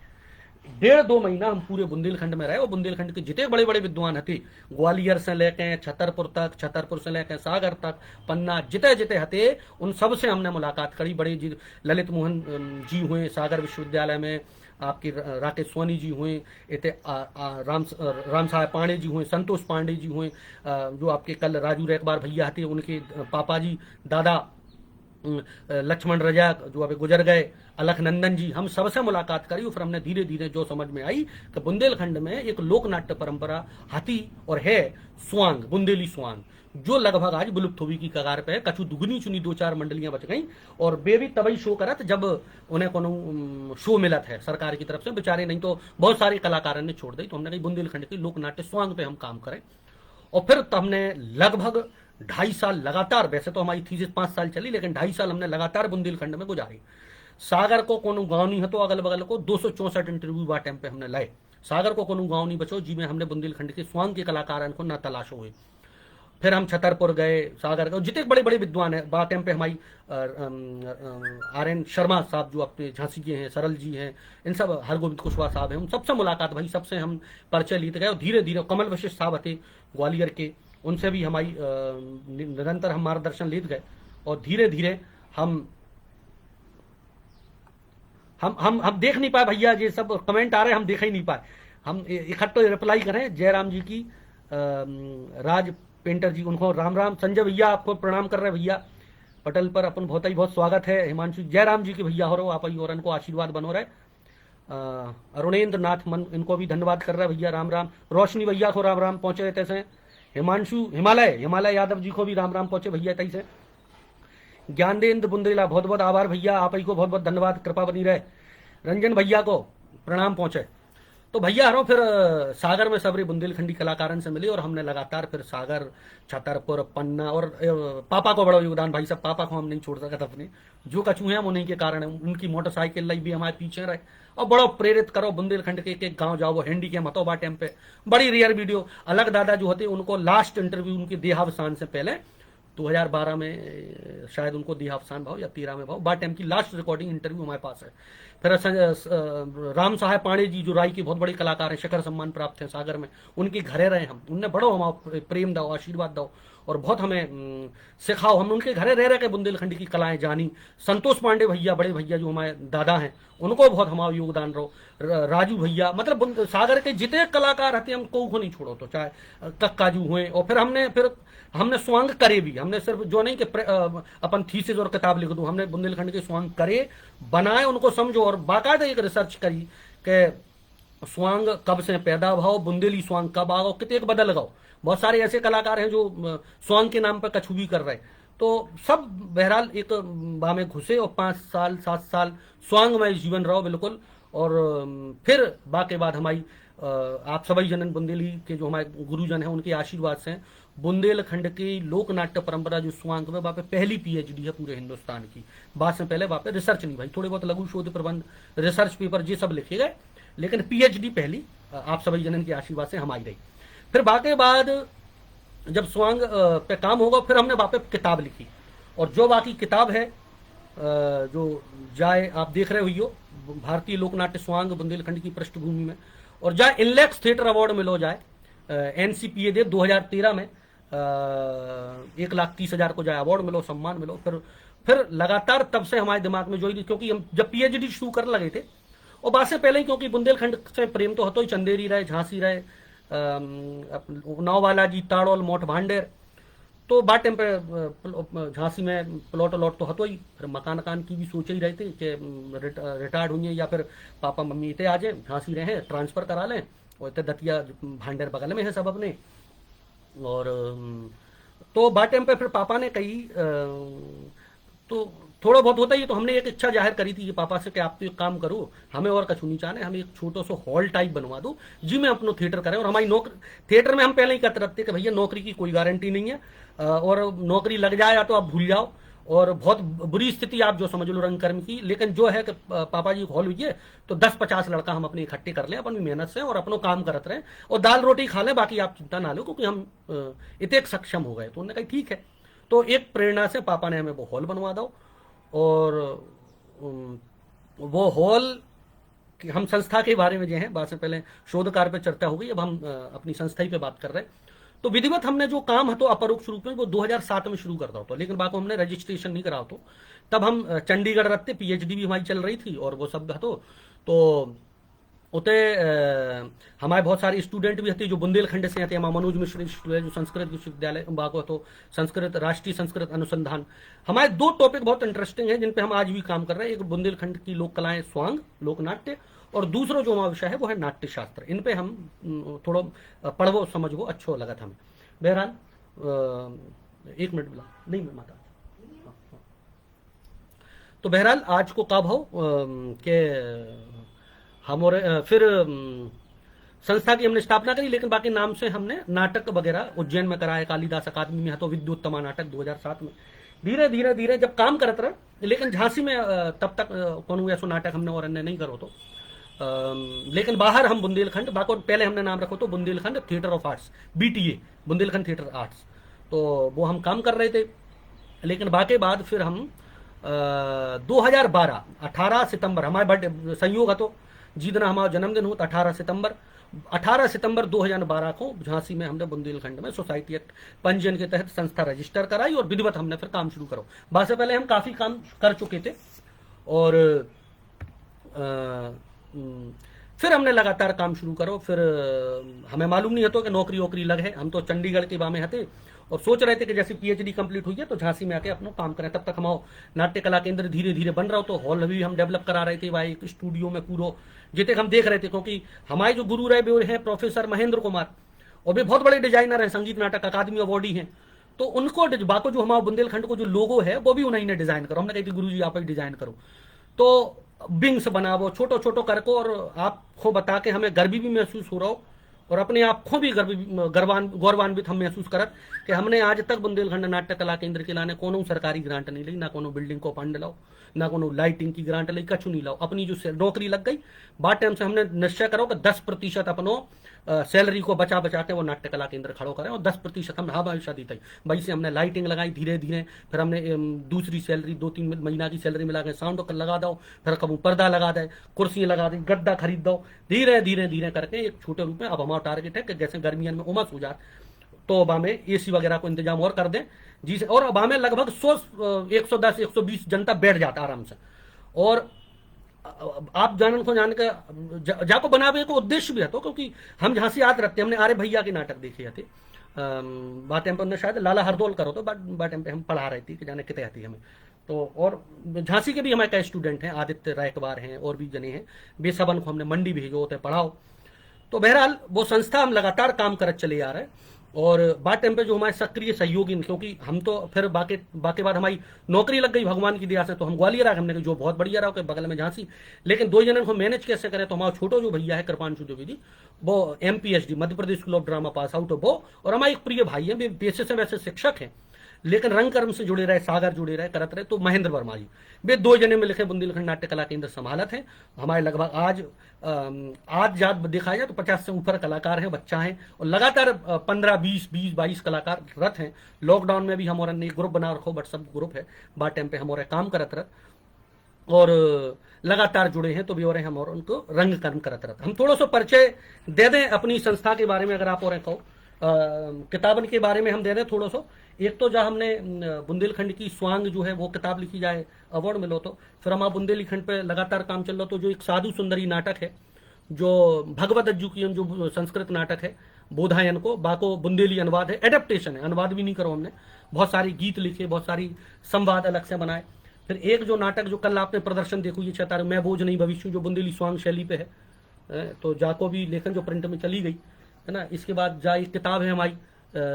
1.5-2 महीना हम पूरे बुंदेलखंड में रहे। और बुंदेलखंड के जितने बड़े बड़े विद्वान थे, ग्वालियर से लेके छतरपुर तक, छतरपुर से लेके सागर तक, पन्ना, जिते जिते हते, उन सब से हमने मुलाकात करी। बड़े जी ललित मोहन जी हुए सागर विश्वविद्यालय में, आपके राकेश सोनी जी हुए, इतने राम साहेब पांडे जी हुए, संतोष पांडे जी हुए, जो आपके कल राजू रेकबार भैया थे, उनके पापा जी दादा लक्ष्मण रजा जो अभी गुजर गए, अलखनंदन जी, हम सबसे मुलाकात करी। और फिर हमने धीरे धीरे जो समझ में आई कि बुंदेलखंड में एक लोक नाट्य परंपरा हाथी और है स्वांग, बुंदेली स्वांग, जो लगभग आज विलुप्त हुई की कगार पे है। कछु दुगनी चुनी 2-4 मंडलियां बच गई, और वे भी तभी शो करत जब उन्हें कोनो शो मिलत है सरकार की तरफ से, बेचारे, नहीं तो बहुत सारे कलाकारों ने छोड़ दी। तो हमने कही बुंदेलखंड की लोक नाट्य स्वांग पे हम काम करें। और फिर तो हमने लगभग 2.5 साल लगातार, वैसे तो हमारी थीसिस 5 साल चली, लेकिन 2.5 साल हमने लगातार बुंदेलखंड में गुजारी। सागर को कोनो गांव नहीं है तो अगल बगल को 264 इंटरव्यू बा टाइम पे हमने लाए। सागर को कोनो गांव नहीं बचो जी में हमने बुंदेलखंड के स्वांग के कलाकारों को ना तलाश हुए। फिर हम छतरपुर गए, सागर गए, जितने बड़े बड़े विद्वान हैं बा टाइम पे हमारी RN शर्मा साहब जो अपने झांसी के हैं, सरल जी हैं, इन सब, हरगोविंद कुशवाहा साहब हैं, उन सबसे मुलाकात भाई, सबसे हम परिचय लेते गए। और धीरे धीरे कमल वशिष्ठ साहब थे ग्वालियर के, उनसे भी हमारी निरंतर हम मार्गदर्शन लेते गए। और धीरे धीरे हम देख नहीं पाए भैया, ये सब कमेंट आ रहे हैं, हम देख ही नहीं पाए। हम इकट्ठे रिप्लाई करें। जयराम जी की, राज पेंटर जी, उनको राम राम। संजय भैया आपको प्रणाम कर रहे हैं भैया, पटल पर अपन बहुत ही बहुत स्वागत है। हिमांशु जयराम जी के भैया हो रहे हो आप ही, और इनको आशीर्वाद बनो रहे। अरुणेंद्र नाथ मन, इनको भी धन्यवाद कर रहे हैं भैया, राम राम। रोशनी भैया को राम राम पहुंचे तैसे। हिमांशु हिमालय यादव जी को भी राम राम पहुंचे भैया तैसे। ज्ञानदेंद्र बुंदेला, बहुत बहुत आभार भैया, आप ही को बहुत बहुत धन्यवाद, कृपा बनी रहे। रंजन भैया को प्रणाम पहुंचे। तो भैया हरों फिर सागर में सबरे बुंदेलखंडी कलाकारों से मिले, और हमने लगातार फिर सागर, छतरपुर, पन्ना, और पापा को बड़ा योगदान भाई साहब, पापा को हम नहीं छोड़ सकते अपने, जो कछू हैं हम उन्हीं के कारण, उनकी मोटरसाइकिल लाई भी हमारे पीछे रहे। और बड़ो प्रेरित करो, बुंदेलखंड के एक गाँव जाओ, वो हैंडी के मतो बा टाइम पे बड़ी रेयर वीडियो। अलग दादा जो होते उनको लास्ट इंटरव्यू उनके देहावसान से पहले 2012 में शायद उनको देहावसान भाव या 13 में भाव, बा टाइम की लास्ट रिकॉर्डिंग इंटरव्यू हमारे पास है। फिर राम साहेब पांडे जी जो राय के बहुत बड़े कलाकार हैं, शिखर सम्मान प्राप्त हैं सागर में, उनके घरे रहे हम, उनने बड़ो हमारा प्रेम दो, आशीर्वाद दो, और बहुत हमें सिखाओ। हम उनके घरे रह के बुंदेलखंड की कलाएं जानी। संतोष पांडे भैया, बड़े भैया जो हमारे दादा हैं, उनको बहुत हमारा योगदान रहो। राजू भैया, मतलब सागर के जितने कलाकार रहते हम को नहीं छोड़ो, तो चाहे कक्काजू हुए। और फिर हमने स्वांग करे भी, हमने सिर्फ जो नहीं कि अपन थीसिस और किताब लिख दो, हमने बुंदेलखंड के स्वांग करे, बनाए, उनको समझो, और बाकायदा एक रिसर्च करी कि स्वांग कब से पैदा भाव, बुंदेली स्वांग कब आओ, कितने बदल लगाओ। बहुत सारे ऐसे कलाकार हैं जो स्वांग के नाम पर कछु भी कर रहे हैं। तो सब बहरहाल एक बा में घुसे, और 5 साल 7 साल स्वांग में जीवन रहो बिल्कुल। और फिर बा के बाद हमारी आप सभी जनन बुंदेली के जो हमारे गुरुजन हैं, उनके आशीर्वाद से बुंदेलखंड की लोक नाट्य परंपरा जो स्वांग में, वहाँ पे पहली PhD है पूरे हिंदुस्तान की। बात से पहले वहाँ पे रिसर्च नहीं भाई, थोड़े बहुत लघु शोध प्रबंध, रिसर्च पेपर ये सब लिखे गए, लेकिन PhD पहली आप सभी जनन के आशीर्वाद से हमारी रही। फिर बाकी बाद जब स्वांग पे काम होगा, फिर हमने वहाँ पे किताब लिखी, और जो बाकी किताब है जो जाए, आप देख रहे हो भारतीय लोक नाट्य स्वांग बुंदेलखंड की पृष्ठभूमि में, और जाए इनलेक्स थिएटर अवार्ड मिलो, जाए NCPA दे 2013 में 1,30,000 को जाए अवार्ड मिलो, सम्मान मिलो। फिर लगातार तब से हमारे दिमाग में जो ही, क्योंकि हम जब PhD शुरू कर लगे थे, और बात से पहले ही, क्योंकि बुंदेलखंड से प्रेम तो होतो ही, चंदेरी रहे, झांसी रहे, नाववाला जी, ताड़ोल, मोट भांडेर, तो बा टाइम पे झांसी में प्लॉट अलॉट तो हतो ही, फिर मकान वकान की भी सोच ही रहे थे कि रिटायर्ड हुई या फिर पापा मम्मी इतने आ जाए झांसी रहे ट्रांसफ़र करा लें, और इतने दतिया भांडेर बगल में है सब अपने। और तो बा टाइम पे फिर पापा ने कही तो थोड़ा बहुत होता ही है, तो हमने एक इच्छा जाहिर करी थी कि पापा से कि आप तो एक काम करो, हमें और कछु नहीं चाहने, हमें एक छोटा सा हॉल टाइप बनवा दो जी में अपनो थिएटर करें। और हमारी नौकरी थिएटर में हम पहले ही कहते रहते कि भैया नौकरी की कोई गारंटी नहीं है, और नौकरी लग जाए या तो आप भूल जाओ, और बहुत बुरी स्थिति आप जो समझ लो रंगकर्म की, लेकिन जो है कि पापा जी हॉल हुई है तो 10-50 लड़का हम अपने इकट्ठे कर लें अपनी मेहनत से और अपनो काम करते रहें और दाल रोटी खा लें, बाकी आप चिंता ना लो क्योंकि हम इतने सक्षम हो गए। तो उन्होंने कहा ठीक है। तो एक प्रेरणा से पापा ने हमें वो हॉल बनवा दो, और वो हॉल हम संस्था के बारे में जो है बात से पहले शोध कार्य पे चर्चा हो गई, अब हम अपनी संस्था ही पे बात कर रहे हैं। तो विधिवत हमने जो काम है तो अपरोक्ष रूप में वो 2007 में शुरू करता होता, लेकिन बाकी हमने रजिस्ट्रेशन नहीं करा तो तब हम चंडीगढ़ रहते, पीएचडी भी हमारी चल रही थी और वो सब तो उते हमारे बहुत सारे स्टूडेंट भी थे जो बुंदेलखंड से आते हैं। मनोज मिश्र इंस्टीट्यूट जो संस्कृत विश्वविद्यालय बाको तो संस्कृत राष्ट्रीय संस्कृत अनुसंधान। हमारे दो टॉपिक बहुत इंटरेस्टिंग हैं जिन पे हम आज भी काम कर रहे हैं, एक बुंदेलखंड की लोक कलाएं स्वांग लोक नाट्य, और दूसरा जो हमारा विषय है वो है नाट्य शास्त्र। इन पे हम थोड़ा पढ़वो समझवो अच्छो लगा था हमें। बहरहाल 1 मिनट मिला नहीं मैं माता। तो बहरहाल आज को कब हो के हमारे फिर संस्था की हमने स्थापना करी, लेकिन बाकी नाम से हमने नाटक वगैरह उज्जैन में कराया, कालिदास अकादमी में है तो विद्युत्तमा नाटक 2007 में। धीरे धीरे धीरे जब काम करते रहे, लेकिन झांसी में तब तक कौन ऐसा नाटक हमने और अन्य नहीं करो तो, लेकिन बाहर हम बुंदेलखंड बाको पहले हमने नाम रखो तो Bundelkhand theatre of arts, BTA Bundelkhand theatre arts, तो वो हम काम कर रहे थे। लेकिन बाकी बाद फिर हम 2012 18 सितंबर हमारे बर्थडे संयोग है तो जितना हमारा जन्मदिन हो 18 सितंबर 2012 को झांसी में हमने बुंदेलखंड में सोसाइटी एक्ट पंजीयन के तहत संस्था रजिस्टर कराई और विधिवत हमने फिर काम शुरू करो। बाद से पहले हम काफी काम कर चुके थे और फिर हमने लगातार काम शुरू करो। फिर हमें मालूम नहीं होता कि नौकरी वोकरी लग है, हम तो चंडीगढ़ के बामे हते और सोच रहे थे कि जैसे पीएचडी कंप्लीट हुई है तो झांसी में आके अपना काम करें। तब तक हमारा नाट्य कला केंद्र धीरे धीरे बन रहा हो, तो हॉल भी हम डेवलप करा रहे थे भाई, एक स्टूडियो में पूरा जितने हम देख रहे थे, क्योंकि हमारे जो गुरु रहे वो हैं प्रोफेसर महेंद्र कुमार, और वे बहुत बड़े डिजाइनर हैं, संगीत नाटक अकादमी अवार्डी हैं। तो उनको बाको जो हमारा बुंदेलखंड को जो लोगो है वो भी उन्हीं ने डिजाइन करो। हमने कही थी गुरु जी आप ही डिजाइन करो, तो विंग्स बनावो छोटो छोटो करको, और आपको बता के हमें गर्व भी महसूस हो रहा हो और अपने आप को भी गौरवान्वित हम महसूस करत कि हमने आज तक बुंदेलखंड नाट्य कला केंद्र के लाने कोनो सरकारी ग्रांट नहीं ली, ना कोनो बिल्डिंग को फंड लाओ, ना कोनो लाइटिंग की ग्रांट ली, कछु नहीं लाओ। अपनी जो नौकरी लग गई बाद टाइम से हमने निश्चय करो कि 10% अपनो सैलरी को बचा बचा के वो नाट्य कला केंद्र खड़ो करें, और 10% हम हमेशा दी थी भाई से हमने लाइटिंग लगाई धीरे धीरे। फिर हमने दूसरी सैलरी 2-3 महीना की सैलरी मिला के साउंड लगा दो, फिर कबू पर्दा लगा दे, कुर्सियां लगा दी, गद्दा खरीद दो, धीरे धीरे धीरे करके एक छोटे रूप में। अब हमारा टारगेट है कि जैसे गर्मियों में उमस हो जाए तो अब हमें एसी वगैरह को इंतजाम और कर दें जी से, और अब हमें लगभग 110-120 जनता बैठ जाता आराम से। और आप जान के जाको बनावे को उद्देश्य भी है तो, क्योंकि हम जहां से याद रखते हैं हमने आर्य भैया के नाटक देखे थे बात टाइम पर शायद लाला हरदौल करो तो बात टाइम पे हम पढ़ा रही थी कि जाने कितने आती हमें तो। और झांसी के भी हमारे कई स्टूडेंट हैं, आदित्य रायकवार हैं और भी जने हैं, बेसबन को हमने मंडी भेजो होते पढ़ाओ। तो बहरहाल वो संस्था हम लगातार काम करत चले आ रहे हैं। और बात टाइम पे जो हमारे सक्रिय सहयोगी, क्योंकि हम तो फिर बाकी बाद हमारी नौकरी लग गई भगवान की दया से, तो हम ग्वालियर आ हमने जो बहुत बढ़िया रहा कि बगल में झांसी, लेकिन 2 जनों को मैनेज कैसे करें। तो हमारा छोटो जो भैया है कृपांशु द्विवेदी, वो MPHD Madhya Pradesh school of drama pass out वो, और हमारे एक प्रिय भाई है, वे पेशे से वैसे शिक्षक हैं लेकिन रंग कर्म से जुड़े रहे, सागर जुड़े रहे करत रहे, तो महेंद्र वर्मा जी वे 2 जने में लिखे बुंदेलखंड नाट्य कला केंद्र संभालत हैं। हमारे लगभग आज याद देखा जाए तो 50 से ऊपर कलाकार हैं, बच्चा हैं, और लगातार 15-20-22 कलाकार रथ हैं। लॉकडाउन में भी हम और ग्रुप बना रखो, व्हाट्सअप ग्रुप है, बात टाइम पे हम और काम करत रह और लगातार जुड़े हैं। तो भी और हम और उनको रंग कर्म करत रहते। हम थोड़ा सा परिचय दे दें अपनी संस्था के बारे में, अगर आप और कहो किताबन के बारे में हम दे दें थोड़ा सा। एक तो जहाँ हमने बुंदेलखंड की स्वांग जो है वो किताब लिखी जाए, अवार्ड मिलो तो। फिर हमारा बुंदेलखंड पे लगातार काम चल रहा, तो जो एक साधु सुंदरी नाटक है, जो भगवत एजुकेशन जो संस्कृत नाटक है, बोधायन को, बाको बुंदेली अनुवाद है, एडेप्टेशन है, अनुवाद भी नहीं करो हमने, बहुत सारे गीत लिखे, बहुत सारी संवाद अलग से बनाए। फिर एक जो नाटक जो कल आपने प्रदर्शन देखो, ये 6 तारीख, मैं बोझ नहीं भविष्य, जो बुंदेली स्वांग शैली पे है, तो जाको भी लेखन जो प्रिंट में चली गई है ना। इसके बाद जा एक किताब है हमारी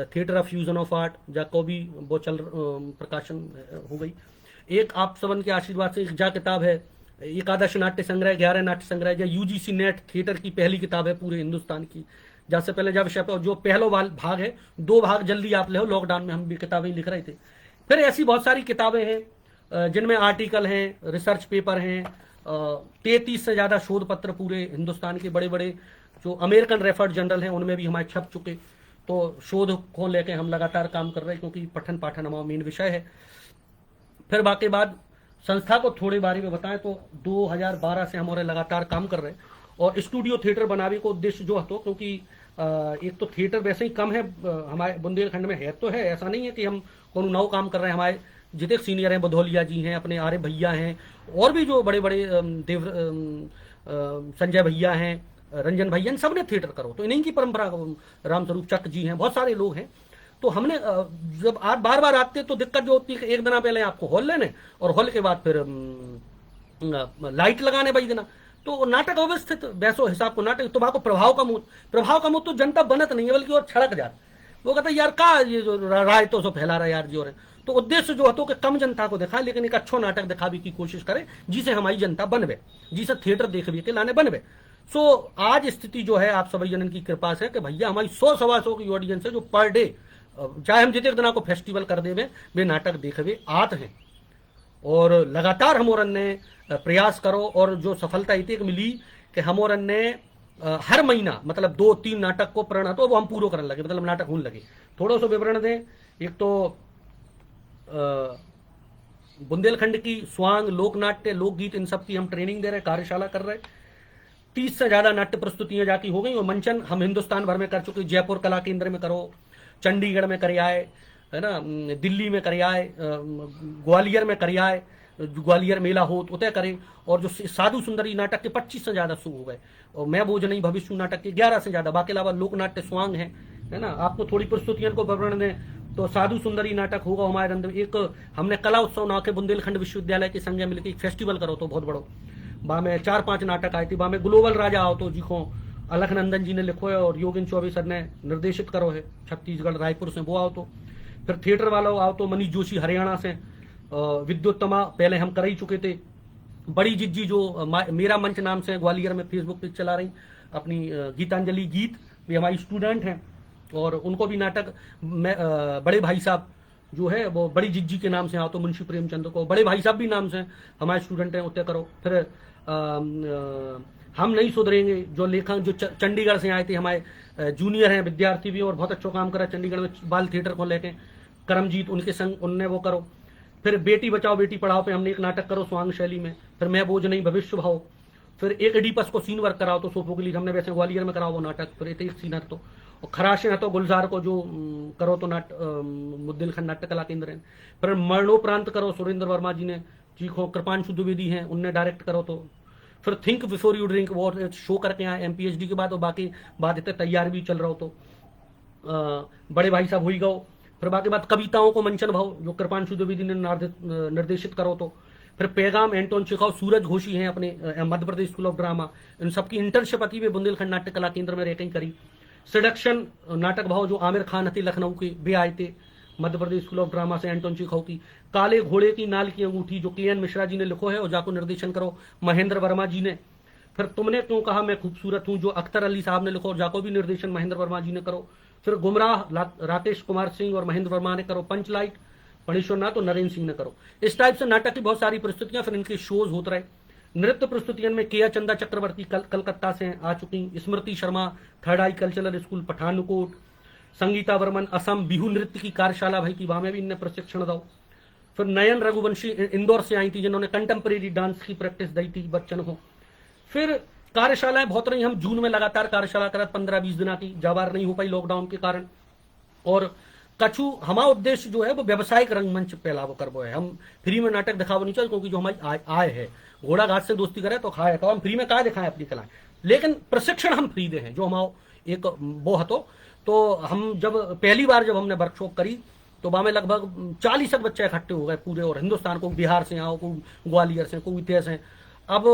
theatre of fusion of art, जाको भी वो प्रकाशन हो गई। एक आप सबन के आशीर्वाद से एक जा किताब है एकादश नाट्य संग्रह, 11 नाट्य संग्रह, जो यूजीसी नेट थिएटर की पहली किताब है पूरे हिंदुस्तान की, जैसे पहले जब विषय पे जो पहलो भाग है, 2 भाग जल्दी आप ले हो, लॉकडाउन में हम भी किताबें लिख रहे थे। फिर ऐसी बहुत सारी किताबें हैं जिनमें आर्टिकल हैं, रिसर्च पेपर हैं, 33 से ज्यादा शोध पत्र पूरे हिंदुस्तान के बड़े बड़े जो अमेरिकन रेफर्ड जर्नल हैं उनमें भी हमारे छप चुके। तो शोध को लेकर हम लगातार काम कर रहे हैं, क्योंकि पठन पाठन हमारा मेन विषय है। फिर बाकी बाद संस्था को थोड़े बारे में बताएं तो 2012 से हमारे लगातार काम कर रहे हैं, और स्टूडियो थिएटर बनाने को उद्देश्य जो हतो, क्योंकि एक तो थिएटर वैसे ही कम है हमारे बुंदेलखंड में, है तो है, ऐसा नहीं है कि हम कोनो नौ काम कर रहे हैं। हमारे जितने सीनियर हैं, बधौलिया जी हैं, अपने आर्य भैया हैं, और भी जो बड़े बड़े संजय भैया हैं, रंजन भैया, सब ने थिएटर करो, तो इन्हीं की परंपरा, रामस्वरूप चक जी हैं, बहुत सारे लोग हैं। तो हमने जब आप बार बार आते तो दिक्कत जो होती है कि एक दिन पहले आपको हॉल लेने, और हॉल के बाद फिर लाइट लगाने भाई देना, तो नाटक अव्यवस्थित वैसो हिसाब को नाटक तो बाको प्रभाव का मुंह तो जनता बनत नहीं है, बल्कि और छड़क जात। वो कहता यार का ये जो राय तो सो फैला रहा यार जी। और तो उद्देश्य जो होता है कि कम जनता को दिखा, लेकिन एक अच्छा नाटक दिखाने की कोशिश करे जिसे हमारी जनता बनवे, जिसे थिएटर देखने के लाने बनवे। सो आज स्थिति जो है आप सभी जनन की कृपा से कि भैया हमारी 100-125 की ऑडियंस है, जो पर डे चाहे हम जितने दिना को फेस्टिवल कर दे वे नाटक देखवे आते हैं। और लगातार हमोरन ने प्रयास करो, और जो सफलता इतनी मिली कि हमोरन ने हर महीना मतलब 2-3 नाटक को प्रण तो वो हम पूरा करने लगे, मतलब नाटक होने लगे। थोड़ा सा विवरण दें, एक तो बुंदेलखंड की स्वांग, लोकनाट्य, लोकगीत, इन सब की हम ट्रेनिंग दे रहे, कार्यशाला कर रहे। 30 से ज्यादा नाट्य प्रस्तुतियां जाकी हो गई, और मंचन हम हिंदुस्तान भर में कर चुके। जयपुर कला केंद्र में करो, चंडीगढ़ में कर आए, है ना, दिल्ली में कर आए, ग्वालियर में कर आए, ग्वालियर मेला हो तो उतय करें। और जो साधु सुंदरी नाटक के 25 से ज्यादा शो हो गए, और मैं बोझ नहीं भविष्य नाटक के 11 से ज्यादा। बाकी अलावा लोकनाट्य स्वांग है ना। आपको थोड़ी प्रस्तुतियों को विवरण दें तो साधु सुंदरी नाटक होगा हमारे अंदर। एक हमने कला उत्सव नाम के बुंदेलखंड विश्वविद्यालय के संग मिलकर एक फेस्टिवल करो तो बहुत बड़ो, बा में 4-5 नाटक आए थे। बा में ग्लोबल राजा आओ तो जिको अलखनंदन जी ने लिखो है और योगिन चौबे सर ने निर्देशित करो है, छत्तीसगढ़ रायपुर से, वो आओ तो। फिर थिएटर वाला आओ तो मनीष जोशी हरियाणा से, विद्युत्तमा पहले हम कर ही चुके थे। बड़ी जिज्जी जो मेरा मंच नाम से ग्वालियर में फेसबुक पे चला रही, अपनी गीतांजलि गीत भी हमारी स्टूडेंट हैं, और उनको भी नाटक बड़े भाई साहब जो है वो बड़ी जिज्जी के नाम से आओ तो मुंशी प्रेमचंद को, बड़े भाई साहब भी नाम से हमारे स्टूडेंट हैं, उत्तर करो। फिर हम नहीं सुधरेंगे जो लेखक जो चंडीगढ़ से आए थे, हमारे जूनियर हैं, विद्यार्थी भी, और बहुत अच्छा काम करा चंडीगढ़ में बाल थिएटर को लेके, करमजीत उनके संग उनने वो करो। फिर बेटी बचाओ बेटी पढ़ाओ पे हमने एक नाटक करो स्वांग शैली में। फिर मैं बोझ नहीं भविष्य भाव। फिर एक एडिपस को सीन वर्क कराओ तो सोफोक्लिस हमने वैसे ग्वालियर में कराओ वो नाटक। फिर एक सीनर तो, और खराशे है तो गुलजार को जो करो तो बुंदेलखंड नाट्य कला केंद्र है। फिर मरणोपरांत करो सुरेंद्र वर्मा जी ने, चीखो कृपांशु द्विवेदी हैं उनने डायरेक्ट करो तो। फिर थिंक बिफोर यू ड्रिंक वो शो करके आए MPhD के बाद, और बाकी बात इतने तैयार भी चल रहा हो तो बड़े भाई साहब हुई गो। फिर बाकी बात कविताओं को मंचन भाव जो कृपांशु द्विवेदी ने निर्देशित करो तो। फिर पैगाम एंटोन चिखाओ, सूरज घोषी हैं अपने Madhya Pradesh school of drama, इन सबकी इंटर्नशिप अति वे बुंदेलखंड नाट्य कला केंद्र में रह करी। सिडक्शन नाटक भाव जो आमिर खान थे लखनऊ के, वे आए थे Madhya Pradesh school of drama से एंटोन चिखाओ की। काले घोड़े की नाल की अंगूठी जो KN मिश्रा जी ने लिखो है और जाको निर्देशन करो महेंद्र वर्मा जी ने। फिर तुमने क्यों कहा मैं खूबसूरत हूँ जो अख्तर अली साहब ने लिखो और जाको भी निर्देशन महेंद्र वर्मा जी ने करो। फिर गुमराह राकेश कुमार सिंह और महेंद्र वर्मा ने करो। पंचलाइट पणेश्वर नाथ और नरेंद्र सिंह ने करो। इस टाइप से नाटक की बहुत सारी प्रस्तुतियां, फिर इनके शोज होते रहे। नृत्य प्रस्तुतियों में केया चंदा चक्रवर्ती कलकत्ता से आ चुकी, स्मृति शर्मा थर्ड आई कल्चरल स्कूल पठानकोट, संगीता वर्मन असम बिहू नृत्य की कार्यशाला भाई की, वहां में भी इनने प्रशिक्षण दो। फिर नयन रघुवंशी इंदौर से आई थी जिन्होंने कंटेम्प्रेरी डांस की प्रैक्टिस दी थी बच्चन को। फिर कार्यशालाएं बहुत रही, हम जून में लगातार कार्यशाला करा 15-20 दिन की, जवार नहीं हो पाई लॉकडाउन के कारण। और कछु हमारा उद्देश्य जो है वो व्यवसायिक रंगमंच फैलाव करबो है। हम फ्री में नाटक दिखावो नहीं चाहिए, क्योंकि जो हमारी आय है घोड़ा घाट से दोस्ती करे तो खाए तो हम फ्री में कहा दिखाएं अपनी कला, लेकिन प्रशिक्षण हम फ्री दे हैं। जो हमारा एक वो हतो। तो हम जब पहली बार जब हमने वर्कशॉप करी तो वहाँ में लगभग 40 बच्चे इकट्ठे हो गए पूरे, और हिंदुस्तान को, बिहार से आओ, को ग्वालियर से, को इतने से। अब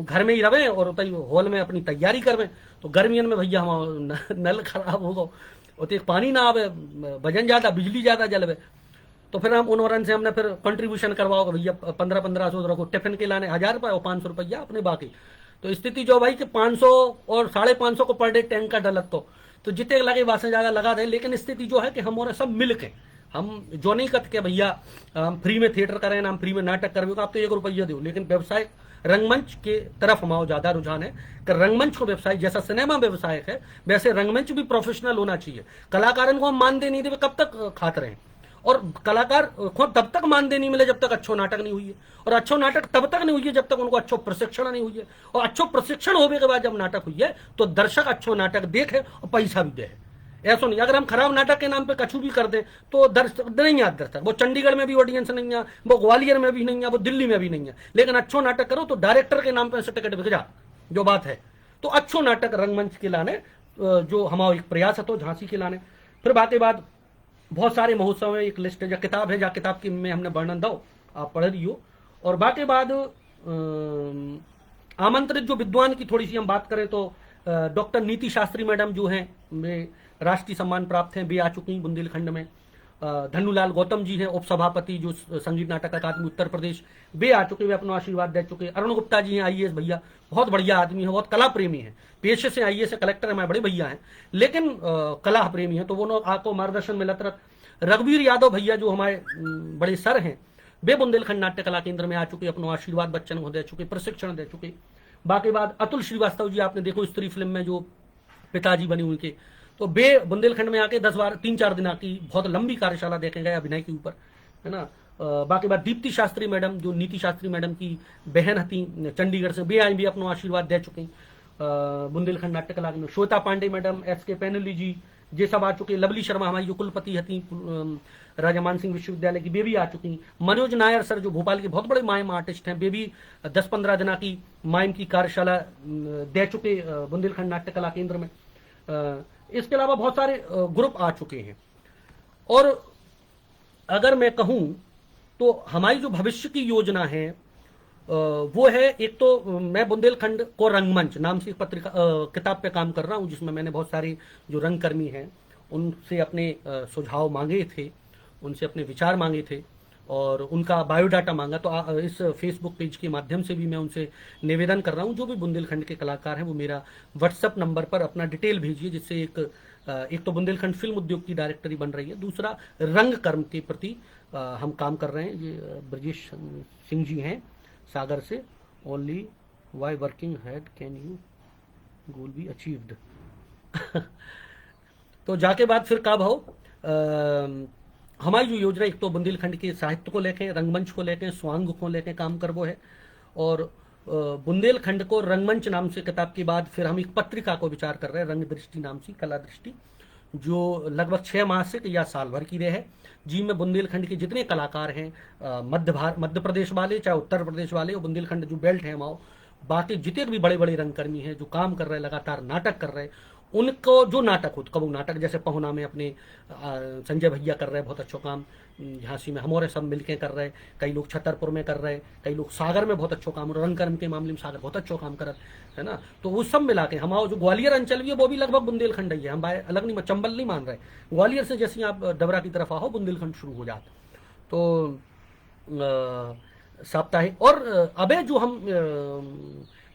घर में ही रहे और हॉल में अपनी तैयारी करवें। तो गर्मियन में भैया हम नल खराब हो गो, और पानी ना आवे, वजन ज़्यादा, बिजली ज़्यादा जलवे। तो फिर हम उन से हमने फिर कंट्रीब्यूशन करवाओ भैया 1500 रखो टिफिन के लाने, 1000 रुपये और 500 रुपया अपने बाकी। तो स्थिति जो भाई कि 500 और 550 को पर डे टैंक का डलत तो जितने लगे वासन जागा लगा दें। लेकिन स्थिति जो है कि हम और सब मिल के, हम जो नहीं कहते कि भैया हम फ्री में थिएटर करें ना, हम फ्री में नाटक करें, आप तो 1 रुपया दो, लेकिन व्यवसाय रंगमंच के तरफ हमारा ज्यादा रुझान है कि रंगमंच को व्यवसाय, जैसा सिनेमा व्यवसाय है वैसे रंगमंच भी प्रोफेशनल होना चाहिए। कलाकारों को हम मानदेय नहीं दे, कब तक खाते रहे, और कलाकार को तब तक मानदेय नहीं मिले जब तक अच्छो नाटक नहीं हुई है, और अच्छो नाटक तब तक नहीं हुई है जब तक उनको अच्छो प्रशिक्षण नहीं हुई है, और अच्छो प्रशिक्षण होने के बाद जब नाटक हुई है तो दर्शक अच्छो नाटक देखे और पैसा भी दे। ऐसा नहीं अगर हम खराब नाटक के नाम पे कछु भी कर दें तो दर्शक नहीं आते। दर्शक वो चंडीगढ़ में भी ऑडियंस नहीं है, वो ग्वालियर में भी नहीं है, वो दिल्ली में भी नहीं है। लेकिन अच्छो नाटक करो तो डायरेक्टर के नाम पे से टिकट बिक जा, जो बात है। तो अच्छो नाटक रंगमंच के लाने जो हमारा एक प्रयास है तो झांसी के लाने। फिर बातें बाद बहुत सारे महोत्सव है, एक लिस्ट है, या किताब है, या किताब की में हमने वर्णन दो, आप पढ़ रही हो। और बातें बाद आमंत्रित जो विद्वान की थोड़ी सी हम बात करें तो डॉक्टर नीति शास्त्री मैडम जो हैं वे राष्ट्रीय सम्मान प्राप्त हैं, वे आ चुकी बुंदेलखंड में। धन्नूलाल गौतम जी हैं उपसभापति जो संगीत नाटक अकादमी उत्तर प्रदेश, वे आ चुके, वे अपना आशीर्वाद दे चुके। अरुण गुप्ता जी हैं आईएएस भैया, बहुत बढ़िया आदमी है, बहुत कला प्रेमी है, पेशे से आईएएस कलेक्टर हमारे बड़े भैया हैं, लेकिन कला प्रेमी है, तो वो आपको मार्गदर्शन में लत रख। रघुवीर यादव भैया जो हमारे बड़े सर हैं, वे बुंदेलखंड नाट्य कला केंद्र में आ चुके, अपना आशीर्वाद बच्चन को दे चुके, प्रशिक्षण दे चुके। बाकी बाद अतुल श्रीवास्तव जी आपने देखो स्त्री फिल्म में जो पिताजी बने उनके, तो वे बुंदेलखंड में आके 3-4 दिन की बहुत लंबी कार्यशाला देखे गए अभिनय के ऊपर, है ना। बाकी बात दीप्ति शास्त्री मैडम जो नीति शास्त्री मैडम की बहन थी चंडीगढ़ से, वे आई भी अपना आशीर्वाद दे चुके बुंदेलखंड नाट्य कला में। श्वेता पांडे मैडम, SK पैनली जी, ये सब आ चुके। लवली शर्मा हमारी जो कुलपति थी राजा मानसिंह विश्वविद्यालय की, वे भी आ चुकी। मनोज नायर सर जो भोपाल के बहुत बड़े माइम आर्टिस्ट हैं, वे भी 10-15 दिन की माइम की कार्यशाला दे चुके बुंदेलखंड नाट्य कला केंद्र में। इसके अलावा बहुत सारे ग्रुप आ चुके हैं। और अगर मैं कहूं तो हमारी जो भविष्य की योजना है वो है, एक तो मैं बुंदेलखंड को रंगमंच नाम से पत्रिका किताब पे काम कर रहा हूं, जिसमें मैंने बहुत सारे जो रंगकर्मी हैं उनसे अपने सुझाव मांगे थे, उनसे अपने विचार मांगे थे और उनका बायोडाटा मांगा। तो इस फेसबुक पेज के माध्यम से भी मैं उनसे निवेदन कर रहा हूं, जो भी बुंदेलखंड के कलाकार हैं वो मेरा व्हाट्सएप नंबर पर अपना डिटेल भेजिए, जिससे एक तो बुंदेलखंड फिल्म उद्योग की डायरेक्टरी बन रही है, दूसरा रंग कर्म के प्रति हम काम कर रहे हैं। ये ब्रजेश सिंह जी हैं सागर से। Only by working hard can you goal be achieved. तो जाके बाद फिर कब हो हमारी जो योजना, एक तो बुंदेलखंड के साहित्य को लेके, रंगमंच को लेके, स्वांग को लेके काम करवो है, और बुंदेलखंड को रंगमंच नाम से किताब के बाद फिर हम एक पत्रिका को विचार कर रहे हैं, रंग दृष्टि नाम से, कला दृष्टि, जो लगभग 6 मासिक या साल भर की रहे है, जी में बुंदेलखंड के जितने कलाकार हैं, मध्य प्रदेश वाले चाहे उत्तर प्रदेश वाले, और बुंदेलखंड जो बेल्ट है हमारा, बाकी जितने भी बड़े बड़े रंगकर्मी हैं जो काम कर रहे हैं, लगातार नाटक कर रहे हैं, उनको जो नाटक हो, कबू नाटक जैसे पहुना में अपने संजय भैया कर रहे हैं बहुत अच्छा काम, झांसी में हमारे सब मिलके कर रहे हैं, कई लोग छतरपुर में कर रहे हैं, कई लोग सागर में बहुत अच्छा काम, रंगकर्म के मामले में सागर बहुत अच्छा काम कर है ना। तो वो सब मिला के हमारा जो ग्वालियर अंचल भी है वो भी लगभग बुंदेलखंड ही है, हम अलग नहीं, चंबल नहीं मान रहे। ग्वालियर से जैसे आप डबरा की तरफ आओ बुंदेलखंड शुरू हो जाता। तो साप्ताहिक और अबे जो हम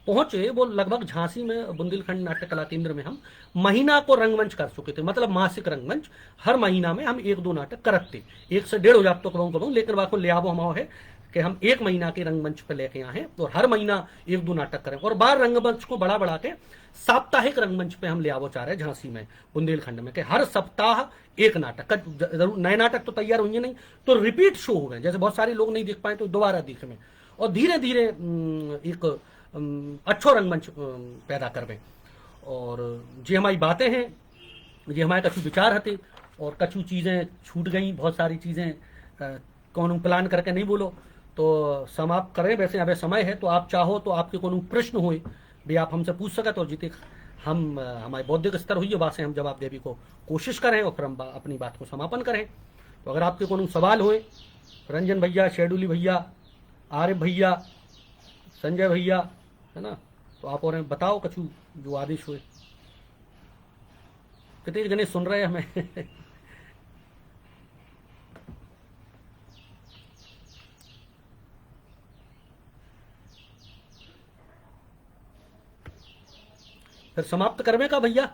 पहुंचे वो लगभग झांसी में बुंदेलखंड नाट्य कला केंद्र में हम महीना को रंगमंच कर चुके थे, मतलब मासिक रंगमंच। हर महीना में हम 1-2 नाटक करते, 1 से 1.5 हो जाते तो कहूँ, लेकिन वाको लियाबो हमारा है कि हम 1 महीना के रंगमंच पे लेके आए हैं, तो हर महीना 1-2 नाटक करें, और बार रंगमंच को बढ़ा के साप्ताहिक रंगमंच पे हम ले आवो चाह रहे हैं झांसी में बुंदेलखंड में, कि हर सप्ताह 1 नाटक, जरूर नए नाटक तो तैयार होंगे नहीं, तो रिपीट शो हो गए, जैसे बहुत सारे लोग नहीं देख पाए तो दोबारा देख में, और धीरे धीरे एक अच्छो रंगमंच पैदा करवे। और जो हमारी बातें हैं, ये हमारे कछु विचार हते, और कछु चीज़ें छूट गई, बहुत सारी चीज़ें कौन प्लान करके नहीं बोलो तो समाप्त करें। वैसे अभी समय है, तो आप चाहो तो आपके कोनो प्रश्न होए भी आप हमसे पूछ सकते, और जिते हम हमारे बौद्धिक स्तर हुई बात हम जवाब देवी को कोशिश करें और फिर हम अपनी बात को समापन करें। तो अगर आपके कोनो सवाल होए, रंजन भैया, शेडुली भैया, आरिफ भैया, संजय भैया, है ना, तो आप और बताओ कछु जो आदेश हुए। कितने जने सुन रहे हैं हमें? फिर समाप्त करवे का भैया,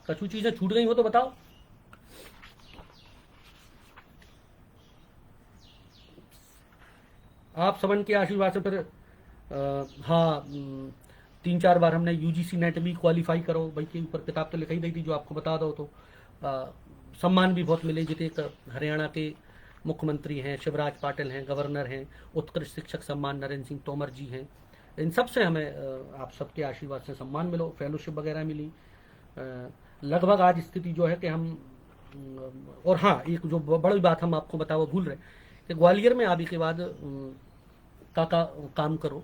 कछु चीजें छूट गई हो तो बताओ। आप सबन के आशीर्वाद से फिर हाँ 3-4 बार हमने यूजीसी नेट भी क्वालिफाई करो भाई के ऊपर किताब तो लिखाई दी थी जो आपको बता दो। तो सम्मान भी बहुत मिले, जितने एक हरियाणा के मुख्यमंत्री हैं, शिवराज पाटिल हैं, गवर्नर हैं, उत्कृष्ट शिक्षक सम्मान नरेंद्र सिंह तोमर जी हैं, इन सब से हमें आप सबके आशीर्वाद से सम्मान मिलो, फेलोशिप वगैरह मिली। लगभग आज स्थिति जो है कि हम और हाँ एक जो बड़ी बात हम आपको बताओ भूल रहे कि ग्वालियर में आने के बाद का काम करो।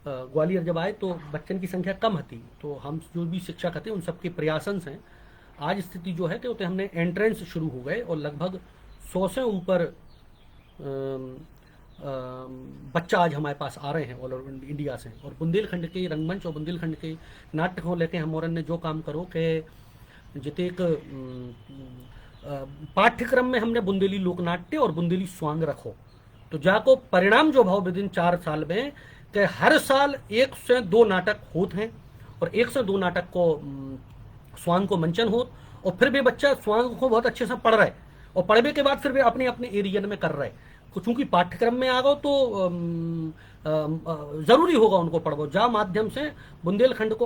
ग्वालियर जब आए तो बच्चन की संख्या कम थी, तो हम जो भी शिक्षक थे उन सबके प्रयासन से आज स्थिति जो है कि उतने हमने एंट्रेंस शुरू हो गए और लगभग 100 से ऊपर बच्चा आज हमारे पास आ रहे हैं ऑल ओवर इंडिया से। और बुंदेलखंड के रंगमंच और बुंदेलखंड के नाट्य को लेके हम और ने जो काम करो कि जिते एक पाठ्यक्रम में हमने बुंदेली लोकनाट्य और बुंदेली स्वांग रखो, तो जाको परिणाम जो भाव विदिन 4 साल में कि हर साल 1 से 2 नाटक होते हैं और 1 से 2 नाटक को स्वांग को मंचन हो, और फिर भी बच्चा स्वांग को बहुत अच्छे से पढ़ रहा है और पढ़ने के बाद फिर भी अपने अपने एरिया में कर रहे हैं। चूंकि पाठ्यक्रम में आ गो तो जरूरी होगा उनको पढ़ो, जा माध्यम से बुंदेलखंड को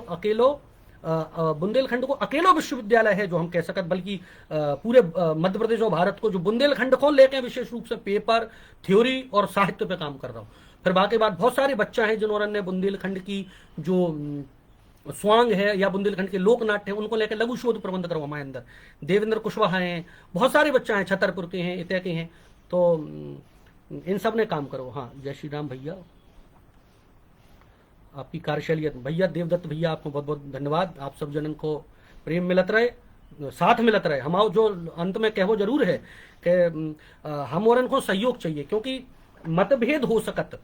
अकेलो विश्वविद्यालय है जो हम कह सकते, बल्कि पूरे मध्य प्रदेश और भारत को जो बुंदेलखंड को लेके विशेष रूप से पेपर, थ्योरी और साहित्य पे काम कर रहा हूँ। फिर बाकी बात बहुत सारे बच्चा हैं जिन्होंने बुंदेलखंड की जो स्वांग है या बुंदेलखंड के लोक नाट्य है उनको लेकर लघु शोध प्रबंध करो हमारे अंदर। देवेंद्र कुशवाहा हैं, बहुत सारे बच्चा हैं, छतरपुर के हैं, इत्या के हैं, तो इन सब ने काम करो। हाँ जय श्री राम भैया, आपकी कार्यशैली भैया, देवदत्त भैया आपको बहुत बहुत धन्यवाद। आप सब जनन को प्रेम मिलत रहे, साथ मिलत रहे। हमारा जो अंत में कहो जरूर है कि हम और को सहयोग चाहिए, क्योंकि मतभेद हो सकत,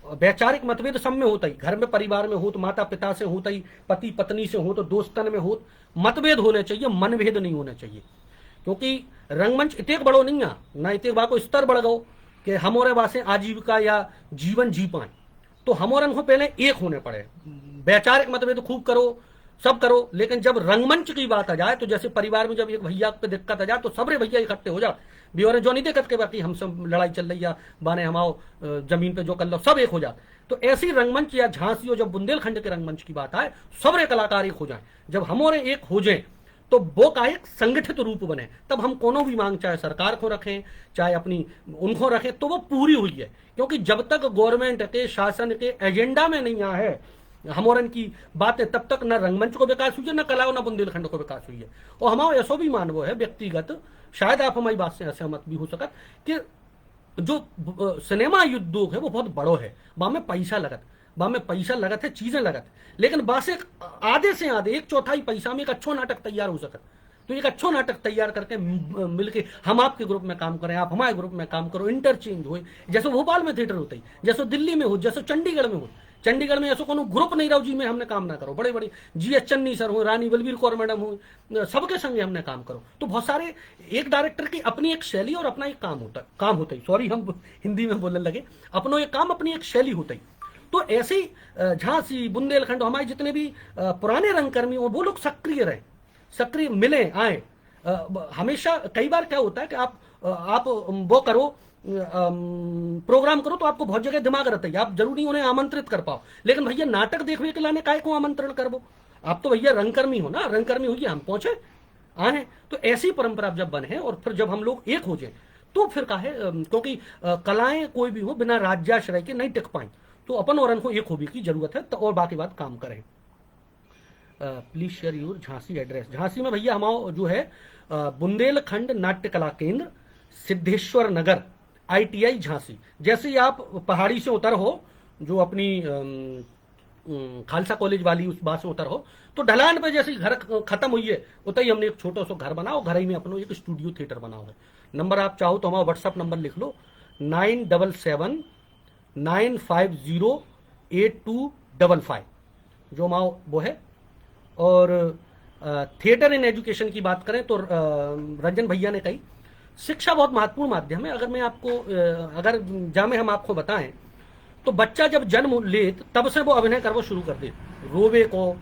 वैचारिक मतभेद सब में होता ही, घर में परिवार में हो तो माता पिता से होता ही, पति पत्नी से हो तो दोस्तन में हो, मतभेद होने चाहिए, मनभेद नहीं होने चाहिए। क्योंकि रंगमंच इतने बड़ो नहीं है ना, इतने बा को स्तर बढ़ गो कि हम और वासे आजीविका या जीवन जी पाए, तो हम और को पहले एक होने पड़े। वैचारिक मतभेद खूब करो, सब करो, लेकिन जब रंगमंच की बात आ जाए तो जैसे परिवार में जब एक भैया पे दिक्कत आ जाए तो सबरे भैया इकट्ठे हो जाए, भी और जो नहीं दिक्कत के बाकी हम सब लड़ाई चल रही है बाने हमाओ जमीन पे जो कर लो सब एक हो जाए। तो ऐसी रंगमंच या झांसी हो, जब बुंदेलखंड के रंगमंच की बात आए सबरे कलाकार एक हो जाए, जब हम और एक हो जाए तो वो का एक संगठित रूप बने, तब हम कोनो भी मांग चाहे सरकार को रखें चाहे अपनी उनको रखें तो वो पूरी हुई है। क्योंकि जब तक गवर्नमेंट के शासन के एजेंडा में नहीं आया है हमारे की बातें, तब तक न रंगमंच को विकास हुई है, न कला न बुंदेलखंड को विकास हुई है। और हमारा ऐसा भी मानव है व्यक्तिगत, शायद आप हमारी बात से असहमत भी हो सकत, कि जो सिनेमा उद्योग है वो बहुत बड़ो है, वहां में पैसा लगत है, चीजें लगत, लेकिन बस एक आधे से आधे 1/4 पैसा में एक अच्छो नाटक तैयार हो सकता। तो एक अच्छो नाटक तैयार करके मिलके हम आपके ग्रुप में काम करें, आप हमारे ग्रुप में काम करो, इंटरचेंज हो, जैसे भोपाल में थिएटर होता है, जैसे दिल्ली में हो, जैसे चंडीगढ़ में हो। चंडीगढ़ में ऐसा कोनो ग्रुप नहीं रहो जी में हमने काम ना करो, बड़े बड़े GH चन्नी सर हो, रानी बलबीर कौर मैडम हो, सबके संगे हमने काम करो। तो बहुत सारे एक डायरेक्टर की अपनी एक शैली और अपना एक काम होता है, सॉरी हम हिंदी में बोलने लगे, अपनो एक काम अपनी एक शैली होता है। तो ऐसे ही झांसी, बुंदेलखंड, हमारे जितने भी पुराने रंगकर्मी हो वो लोग सक्रिय रहे, सक्रिय मिले आए। हमेशा कई बार क्या होता है कि आप वो करो, प्रोग्राम करो तो आपको बहुत जगह दिमाग रहता है, आप जरूरी उन्हें आमंत्रित कर पाओ, लेकिन भैया नाटक देखने के लाने काय को आमंत्रण करबो, आप तो भैया रंगकर्मी हो ना, रंगकर्मी होइए, हम पहुंचे आए। तो ऐसी परंपरा जब बने और फिर जब हम लोग एक हो जाए तो फिर काहे, क्योंकि कलाएं कोई भी हो बिना राज्याश्रय के नहीं टिक पाए, तो अपन और को एक होने की जरूरत है। तो और बाकी बात काम करें। Please share your Jhansi address. Jhansi में भैया हमारा जो है बुंदेलखंड नाट्य कला केंद्र, सिद्धेश्वर नगर, ITI झांसी। जैसे ही आप पहाड़ी से उतर हो, जो अपनी खालसा कॉलेज वाली उस बात से उतर हो, तो ढलान पे जैसे घर खत्म हुई है उतना ही हमने एक छोटा सा घर बनाओ, घर ही में अपनो एक स्टूडियो थिएटर बनाओ है। नंबर आप चाहो तो हमारा व्हाट्सअप नंबर लिख लो, 9779508255, जो हमारा वो है। और थिएटर इन एजुकेशन की बात करें तो रंजन भैया ने कही शिक्षा बहुत महत्वपूर्ण माध्यम है। अगर मैं आपको अगर जामे हम आपको बताएं तो बच्चा जब जन्म ले तब से वो अभिनय करना शुरू कर दे, रोवे को,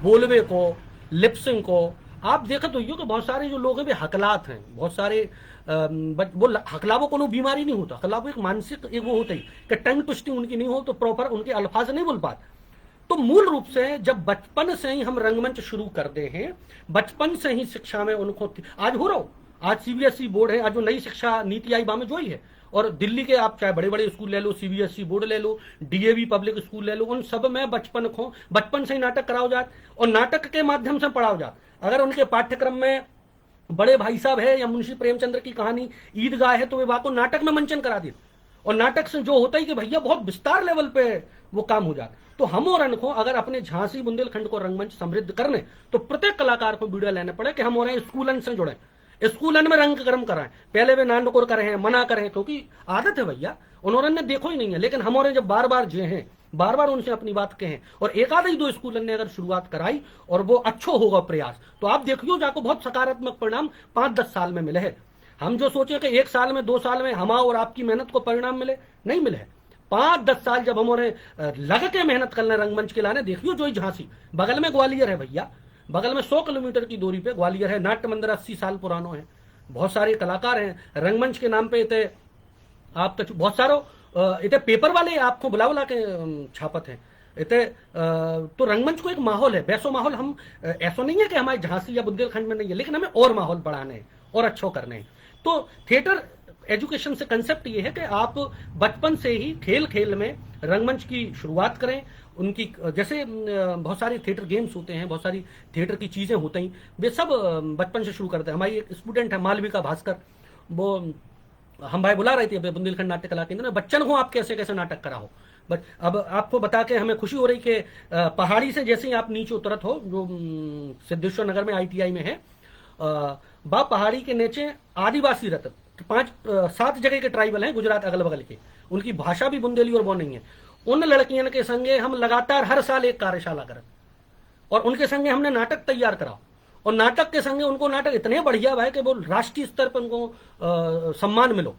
बोलवे को, लिपसिंग को। आप देखो तो यो कि बहुत सारे जो लोग हैं वे हकलात हैं, बहुत सारे वो हकलावों को बीमारी नहीं होता, हकलावों एक मानसिक एक वो होता ही कि टंग ट्विस्टिंग उनकी नहीं हो तो प्रॉपर उनके अल्फाज नहीं बोल पाते। तो मूल रूप से जब बचपन से ही हम रंगमंच शुरू करते हैं, बचपन से ही शिक्षा में उनको आज हो रहा हो, आज सीबीएसई बोर्ड है, आज जो नई शिक्षा नीति आई बा में जो ही है, और दिल्ली के आप चाहे बड़े बड़े स्कूल ले लो, सीबीएसई बोर्ड ले लो, डीएवी पब्लिक स्कूल ले लो, उन सब में बचपन से ही नाटक कराओ जात और नाटक के माध्यम से पढ़ाओ जात। अगर उनके पाठ्यक्रम में बड़े भाई साहब है या मुंशी प्रेमचंद्र की कहानी ईदगाह है तो वे बात को नाटक में मंचन करा दी, और नाटक से जो होता ही कि भैया बहुत विस्तार लेवल पे वो काम हो जाता। तो हम और अनको अगर अपने झांसी बुंदेलखंड को रंगमंच समृद्ध करने तो प्रत्येक कलाकार को वीडियो लेने पड़े कि हम और स्कूलन से जुड़े, स्कूलन में रंग कर्म कराएं। पहले वे नांडकोर करें हैं, मना करें, क्योंकि आदत है भैया, उन्होंने देखो ही नहीं है। लेकिन हम और जब बार बार जे हैं, बार बार उनसे अपनी बात कहें, और एक आध ही दो स्कूलन ने अगर शुरुआत कराई और वो अच्छो होगा प्रयास, तो आप देखियो जाको बहुत सकारात्मक परिणाम 5-10 साल में मिले है। हम जो सोचे कि 1 साल में 2 साल में हमारा और आपकी मेहनत को परिणाम मिले, नहीं मिले है। 5-10 साल जब हमारे लग के मेहनत करने रंगमंच के लाने, देखियो जो ही झांसी बगल में ग्वालियर है भैया, बगल में 100 किलोमीटर की दूरी पे ग्वालियर है, नाट्य मंदिर 80 साल पुरानो है, बहुत सारे कलाकार हैं रंगमंच के नाम पे। इतने आप बहुत सारो इतने पेपर वाले आपको बुला बुला के छापत हैं इतने। तो रंगमंच को एक माहौल है, वैसो माहौल हम ऐसा नहीं है कि हमारे झांसी या बुंदेलखंड में नहीं है, लेकिन हमें और माहौल बढ़ाने हैं और अच्छो करने हैं। तो थिएटर एजुकेशन से कंसेप्ट ये है कि आप बचपन से ही खेल खेल में रंगमंच की शुरुआत करें। उनकी जैसे बहुत सारे थिएटर गेम्स होते हैं, बहुत सारी थिएटर की चीजें होती हैं, वे सब बचपन से शुरू करते हैं। हमारी एक स्टूडेंट है मालविका भास्कर, वो हम भाई बुला रहे थे बुंदेलखंड नाट्य कला केंद्र में, बच्चन को आप कैसे कैसे नाटक करा हो। बट अब आपको बता के हमें खुशी हो रही कि पहाड़ी से जैसे ही आप नीचे उतरत हो, जो सिद्धेश्वर नगर में ITI में है, बा पहाड़ी के नीचे आदिवासी रत 5-7 जगह के ट्राइबल हैं गुजरात अगल बगल के, उनकी भाषा भी बुंदेली और वो नहीं है। उन लड़कियों के संगे हम लगातार हर साल एक कार्यशाला करें और उनके संगे हमने नाटक तैयार करा, और नाटक के संगे उनको नाटक इतने बढ़िया भाई कि वो राष्ट्रीय स्तर पर उनको सम्मान मिलो।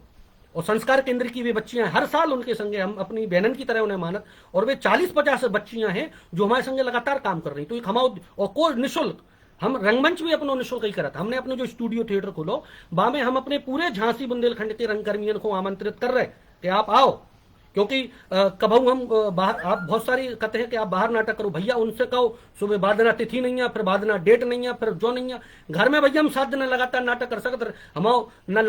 और संस्कार केंद्र की वे बच्चियां हर साल उनके संगे हम अपनी बहनन की तरह उन्हें मानत, और वे 40-50 बच्चियां हैं जो हमारे संगे लगातार काम कर रही। तो एक हमारा और कोई निःशुल्क हम रंगमंच भी अपनो निःशुल्क ही करा था। हमने अपने जो स्टूडियो थिएटर खोलो बा में हम अपने पूरे झांसी बुंदेलखंड के रंगकर्मियों को आमंत्रित कर रहे कि आप आओ, क्योंकि कबहू हम बाहर, आप बहुत सारी कहते हैं कि आप बाहर नाटक करो, भैया उनसे कहो सुबह बादना तिथि नहीं है, फिर बादना डेट नहीं है, फिर जो नहीं है, घर में भैया हम 7 दिन लगातार नाटक कर सकते, हम आओ न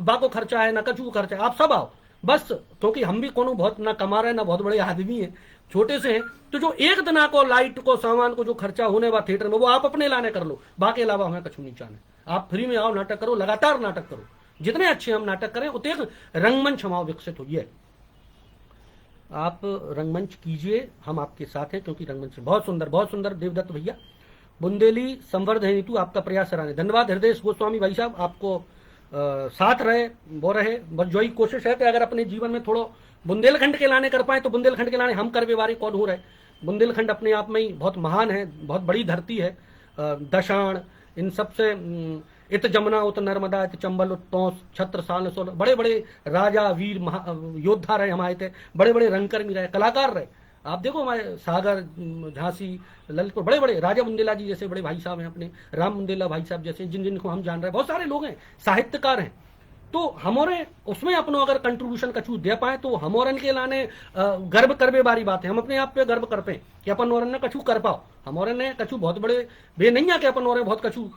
बाको खर्चा है न कछु खर्चा है, आप सब आओ बस। क्योंकि हम भी कोनो बहुत ना कमा रहे ना बहुत बड़े आदमी है, छोटे से हैं, तो जो एक दिन को लाइट को सामान को जो खर्चा होने वाला थिएटर में वो आप अपने लाने कर लो, बाकी अलावा हमें कछु नहीं चाहने। आप फ्री में आओ, नाटक करो, लगातार नाटक करो, जितने अच्छे हम नाटक करें उतने रंगमंच हमारा विकसित होइए। आप रंगमंच कीजिए, हम आपके साथ हैं, क्योंकि रंगमंच बहुत सुंदर देवदत्त भैया, बुंदेली संवर्धन हेतु आपका प्रयास सराहनीय। धन्यवाद हृदय गोस्वामी भाई साहब, आपको साथ रहे वो रहे। बस जो ही कोशिश है कि अगर अपने जीवन में थोड़ा बुंदेलखंड के लाने कर पाए तो बुंदेलखंड के लाने हम कर बेवारी कौन हो रहे। बुंदेलखंड अपने आप में ही बहुत महान है, बहुत बड़ी धरती है। दशाण इन सबसे इत जमुना उत नर्मदा इत चंबल उत तोस छत्र साल सोल, बड़े बड़े राजा वीर योद्धा रहे हमारे थे, बड़े बड़े रंगकर्मी रहे, कलाकार रहे। आप देखो हमारे सागर, झांसी, ललितपुर, बड़े बड़े राजा बुंदेला जी जैसे बड़े भाई साहब हैं, अपने राम बुंदेला भाई साहब जैसे, जिन जिनको हम जान रहे हैं, बहुत सारे लोग हैं, साहित्यकार हैं। तो हमारे उसमें अपनो अगर कंट्रीब्यूशन कछु दे पाए तो हमारन के लाने गर्व करवे बारी बात है। हम अपने आप पे गर्व कर पाए कि अपन और ने कछु कर पाओ, हमारे ने कछु बहुत बड़े बे नहीं है कि अपन और बहुत कछु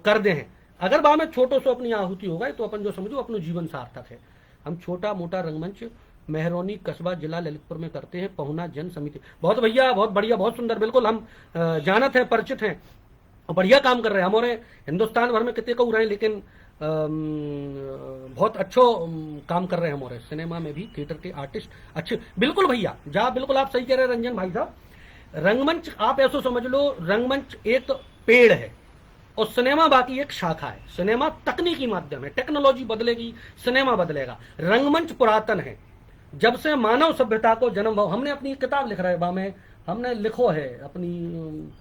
कर दे हैं। अगर बा में छोटो सो अपनी आहुति होगा तो अपन जो समझो अपनो जीवन सार्थक है। हम छोटा मोटा रंगमंच मेहरौनी कस्बा जिला ललितपुर में करते हैं, पहुना जन समिति। बहुत भैया, बहुत बढ़िया, बहुत सुंदर, बिल्कुल हम जानत हैं, परिचित हैं, बढ़िया काम कर रहे हैं। हमारे हिंदुस्तान भर में कितने को रहे हैं, लेकिन बहुत अच्छो काम कर रहे हैं हमारे सिनेमा में भी, थिएटर के आर्टिस्ट अच्छे। बिल्कुल भैया, जा बिल्कुल आप सही कह रहे हैं रंजन भाई साहब, रंगमंच आप ऐसा समझ लो, रंगमंच एक पेड़ है और सिनेमा बाकी एक शाखा है। सिनेमा तकनीकी माध्यम है, टेक्नोलॉजी बदलेगी, सिनेमा बदलेगा। रंगमंच पुरातन है, जब से मानव सभ्यता को जन्म हुआ। हमने अपनी किताब लिख रहे बा में हमने लिखो है अपनी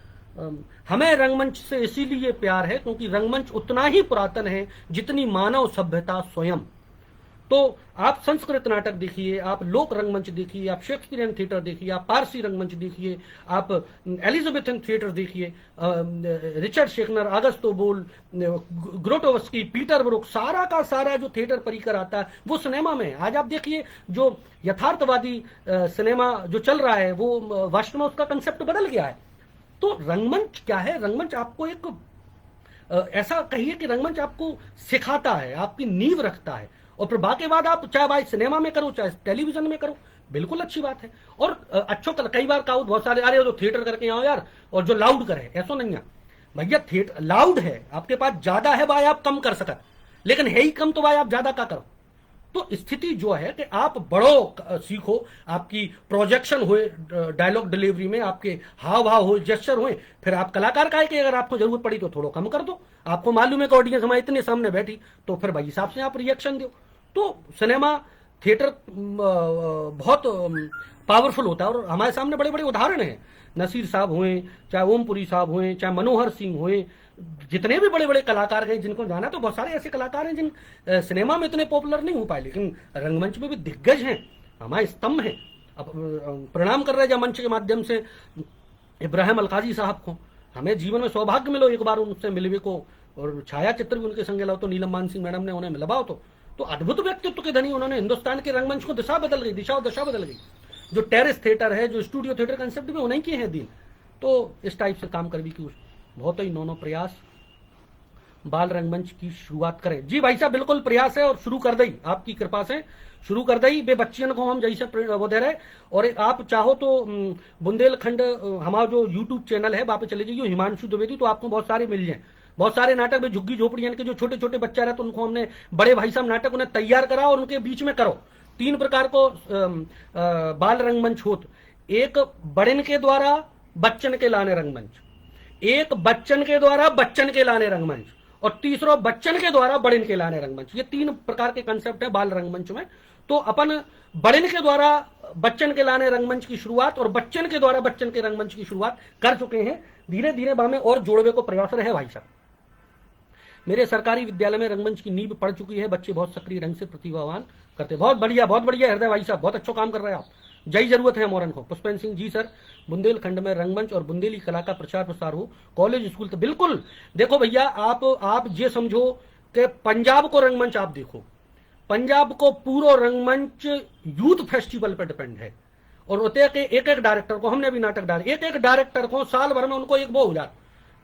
हमें रंगमंच से इसीलिए प्यार है क्योंकि रंगमंच उतना ही पुरातन है जितनी मानव सभ्यता स्वयं। तो आप संस्कृत नाटक देखिए, आप लोक रंगमंच देखिए, आप शेक्सपियरियन थिएटर देखिए, आप पारसी रंगमंच देखिए, आप एलिजाबेथन थिएटर देखिए, रिचर्ड शेकनर, अगस्तो बोल, ग्रोटोवस्की, पीटर ब्रुक, सारा का सारा जो थिएटर परिकर आता है वो सिनेमा में है। आज आप देखिए जो यथार्थवादी सिनेमा जो चल रहा है वो वास्तव में उसका कंसेप्ट बदल गया है। तो रंगमंच क्या है? रंगमंच आपको एक ऐसा कहिए कि रंगमंच आपको सिखाता है, आपकी नींव रखता है, और फिर बाकी बाद आप चाहे भाई सिनेमा में करो चाहे टेलीविजन में करो, बिल्कुल अच्छी बात है। और अच्छो कई बार कहा बहुत सारे अरे जो थिएटर करके आओ यार और जो लाउड करे, ऐसा नहीं है भैया। थिएटर लाउड है, आपके पास ज्यादा है भाई आप कम कर सकत, लेकिन है ही कम तो भाई आप ज्यादा का करो। तो स्थिति जो है कि आप बड़ो सीखो, आपकी प्रोजेक्शन हुए डायलॉग डिलीवरी में, आपके हाव भाव हो, जेस्चर हुए, फिर आप कलाकार का है कि अगर आपको जरूरत पड़ी तो थोड़ा कम कर दो। आपको मालूम है कि ऑडियंस हमारे इतने सामने बैठी, तो फिर भाई हिसाब से आप रिएक्शन दो। तो सिनेमा थिएटर बहुत पावरफुल होता है और हमारे सामने बड़े बड़े उदाहरण हैं। नसीर साहब हुए, चाहे ओमपुरी साहब हुए, चाहे मनोहर सिंह हुए, जितने भी बड़े बड़े कलाकार हैं जिनको जाना, तो बहुत सारे ऐसे कलाकार हैं जिन सिनेमा में इतने पॉपुलर नहीं हो पाए लेकिन रंगमंच में भी दिग्गज हैं, हमारे स्तंभ हैं। अब प्रणाम कर रहे हैं मंच के माध्यम से इब्राहिम अलकाजी साहब को। हमें जीवन में सौभाग्य मिलो एक बार उनसे मिलवे को, और छाया चित्र भी उनके संग लाओ तो नीलम मान सिंह मैडम ने उन्हें मिलवाओ तो अद्भुत व्यक्तित्व के धनी उन्होंने हिंदुस्तान के रंगमंच को दिशा बदल गई, दिशा और दशा बदल गई। जो टेरेस थिएटर है, जो स्टूडियो थिएटर कंसेप्ट भी उन्हीं के हैं दिन। तो इस टाइप से काम कर भी कि बहुत ही नौनो प्रयास बाल रंगमंच की शुरुआत करें। जी भाई साहब, बिल्कुल प्रयास है और शुरू कर दी, आपकी कृपा से शुरू कर दी। बे बच्चियों को हम जैसे वो दे रहे, और आप चाहो तो बुंदेलखंड हमारा जो यूट्यूब चैनल है वहां पे चले जाइए, हिमांशु द्विवेदी, तो आपको बहुत सारे मिल जाए। बहुत सारे नाटक में झुग्गी झोपड़ियां के जो छोटे छोटे बच्चा रहते उनको हमने बड़े भाई साहब नाटक उन्हें तैयार करा और उनके बीच में करो। 3 प्रकार को बाल रंगमंच होत, एक बड़न के द्वारा बच्चन के लाने रंगमंच, एक बच्चन के द्वारा बच्चन के लाने रंगमंच, और तीसरा बच्चन के द्वारा बड़न के लाने रंगमंच। ये 3 प्रकार के कंसेप्ट है बाल रंगमंच में। तो अपन बड़न के द्वारा बच्चन के लाने रंगमंच की शुरुआत और बच्चन के द्वारा बच्चन के रंगमंच की शुरुआत कर चुके हैं। धीरे धीरे बामे और जोड़वे को प्रयास है भाई साहब। मेरे सरकारी विद्यालय में रंगमंच की नींव पड़ चुकी है, बच्चे बहुत सक्रिय ढंग से प्रतिभावान करते। बहुत बढ़िया हृदय भाई साहब, बहुत अच्छा काम कर रहे हैं आप। जय जरूरत है मोरन को। पुष्पेंद्र सिंह जी सर, बुंदेलखंड में रंगमंच और बुंदेली कला का प्रचार प्रसार हो कॉलेज स्कूल। तो बिल्कुल देखो भैया, आप ये समझो कि पंजाब को रंगमंच आप देखो, पंजाब को पूरा रंगमंच यूथ फेस्टिवल पर डिपेंड है। और होते हैं कि एक एक डायरेक्टर को, हमने भी नाटक डाले, एक एक डायरेक्टर को साल भर में उनको एक वो हो जाता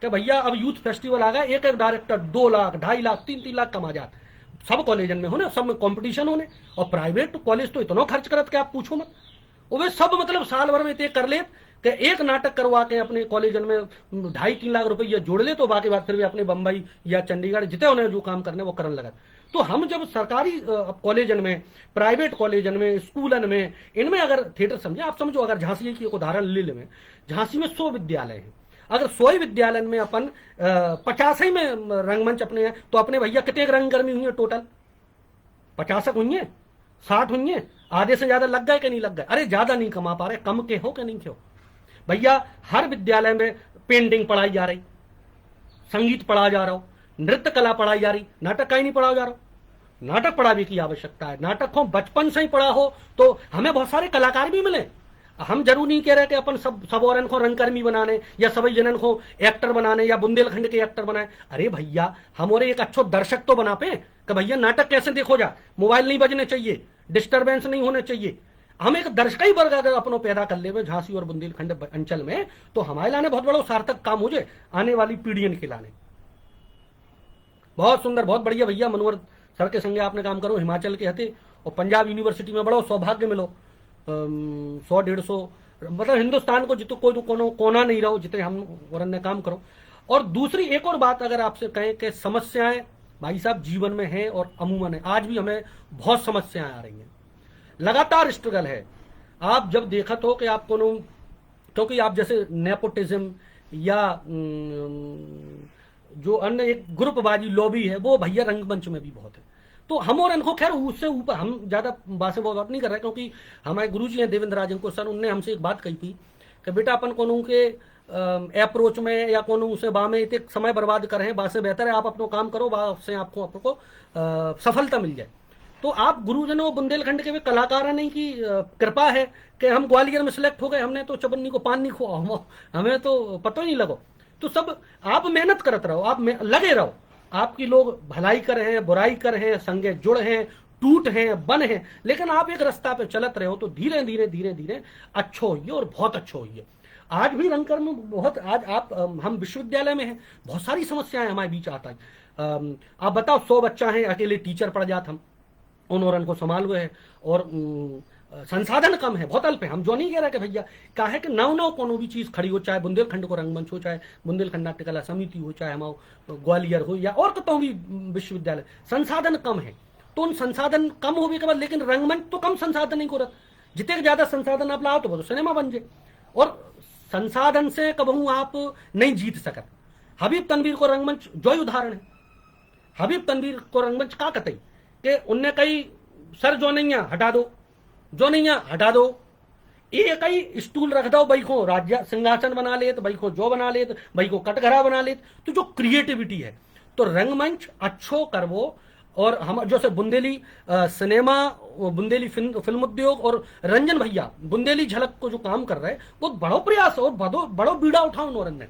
कि भैया अब यूथ फेस्टिवल आ गया, एक एक डायरेक्टर 2 लाख 2.5 लाख 3-3 लाख कमा जाते। सब कॉलेजन में होने, सब में कंपटीशन होने, और प्राइवेट कॉलेज तो इतना खर्च करत कि आप पूछो मत। वे सब मतलब साल भर में इतने कर ले कि एक नाटक करवा के अपने कॉलेजन में 2.5-3 लाख रुपये जोड़ ले, तो बाकी बात फिर भी अपने बंबई या चंडीगढ़ जितने उन्हें जो काम करने वो करने लगा। तो हम जब सरकारी कॉलेजन में, प्राइवेट कॉलेजन में, स्कूलन में, इनमें अगर थिएटर समझे, आप समझो अगर झांसी की एक उदाहरण ले लें, झांसी में 100 विद्यालय हैं। अगर 100 विद्यालय में अपन 50 में रंगमंच अपने हैं, तो अपने भैया कितने रंगकर्मी हुई है टोटल? 50 हुई है, 60 हुई है, आधे से ज्यादा लग गए कि नहीं लग गए? अरे ज्यादा नहीं कमा पा रहे, कम के हो कि नहीं के हो भैया? हर विद्यालय में पेंटिंग पढ़ाई जा रही, संगीत पढ़ा जा रहा हो, नृत्य कला पढ़ाई जा रही, नाटक का ही नहीं पढ़ाया जा रहा। नाटक पढ़ाने की आवश्यकता है, नाटक को बचपन से ही पढ़ा हो तो हमें बहुत सारे कलाकार भी मिले। हम जरूर नहीं कह रहे कि अपन सब औरन को रंगकर्मी बनाने या सभी जनन को एक्टर बनाने या बुंदेलखंड के एक्टर बनाए। अरे भैया, हम और एक अच्छो दर्शक तो बना पे कि भैया नाटक कैसे देखो जा, मोबाइल नहीं बजने चाहिए, डिस्टर्बेंस नहीं होने चाहिए। हम एक दर्शक ही वर्ग अगर अपनों पैदा कर ले झांसी और बुंदेलखंड अंचल में, तो हमारे लाने बहुत बड़ा सार्थक काम हो जाए आने वाली पीढ़ियन के लाने। बहुत सुंदर, बहुत बढ़िया भैया। मनोहर सर के संगे आपने काम करो, हिमाचल के हते, और पंजाब यूनिवर्सिटी में बड़ो सौभाग्य मिलो। 100-150 मतलब हिंदुस्तान को जितो कोई कोना नहीं रहो जितने हम वरन ने काम करो। और दूसरी एक और बात अगर आपसे कहें कि समस्याएं भाई साहब जीवन में है और अमूमन है, आज भी हमें बहुत समस्याएं आ रही हैं, लगातार स्ट्रगल है। आप जब देखा तो कि आप क्योंकि आप जैसे नेपोटिज्म या जो अन्य एक ग्रुपबाजी लॉबी है वो भैया रंगमंच में भी बहुत है। तो हम और इनको खैर उससे ऊपर हम ज्यादा बात नहीं कर रहे, क्योंकि हमारे गुरु जी हैं देवेंद्र राजन को सर, उनने हमसे एक बात कही थी कि बेटा अपन कोनो के अप्रोच में या कोनो उसे बा में इतने समय बर्बाद कर रहे हैं, बात से बेहतर है आप अपना काम करो, बात से आपको सफलता मिल जाए। तो आप गुरुजनों बुंदेलखंड के भी कलाकार नहीं की कृपा है कि हम ग्वालियर में सिलेक्ट हो गए, हमने तो चबन्नी को पान नहीं खुआ, हमें तो पता ही नहीं लगो। तो सब आप मेहनत करते रहो, आप लगे रहो, आपकी लोग भलाई कर रहे हैं, बुराई कर रहे हैं, संगे जुड़ हैं, टूट हैं, बन हैं, लेकिन आप एक रास्ता पे चलत रहे हो तो धीरे धीरे धीरे धीरे अच्छो होइए और बहुत अच्छो होइए। आज भी रंगकर्म में बहुत, आज आप हम विश्वविद्यालय में हैं, बहुत सारी समस्याएं हमारे बीच आता है। आप बताओ 100 बच्चा है, अकेले टीचर पढ़ जात हम उन को संभाल हुए है, और संसाधन कम है, बहुत अल्प है। हम जो नहीं कह रहे कि भैया का है कि नव कोनो भी चीज खड़ी हो, चाहे बुंदेलखंड को रंगमंच हो, चाहे बुंदेलखंड नाट्य कला समिति हो, चाहे हमारे ग्वालियर हो या और कतों भी विश्वविद्यालय, संसाधन कम है। तो उन संसाधन कम होने के बाद लेकिन रंगमंच तो कम संसाधन नहीं करत, जितने ज्यादा संसाधन आप लाओ तो वो तो सिनेमा बन जाए। और संसाधन से कबहू आप नहीं जीत सकत। हबीब तनवीर को रंगमंच जो ही उदाहरण है। हबीब तनवीर को रंगमंच का कतई कि उनने कई सर जो नहीं हटा दो, जो नहीं हटा दो, ये कई स्टूल रख दो, भाई को राज्य सिंहासन बना ले, भाई को जो बना ले, भाई को कटघरा बना ले। तो जो क्रिएटिविटी है तो रंगमंच अच्छो करवो। और हम जैसे बुंदेली सिनेमा, बुंदेली फिल्म उद्योग और रंजन भैया बुंदेली झलक को जो काम कर रहे हैं वो बड़ो प्रयास और बड़ो बीड़ा उठाओ नौरन,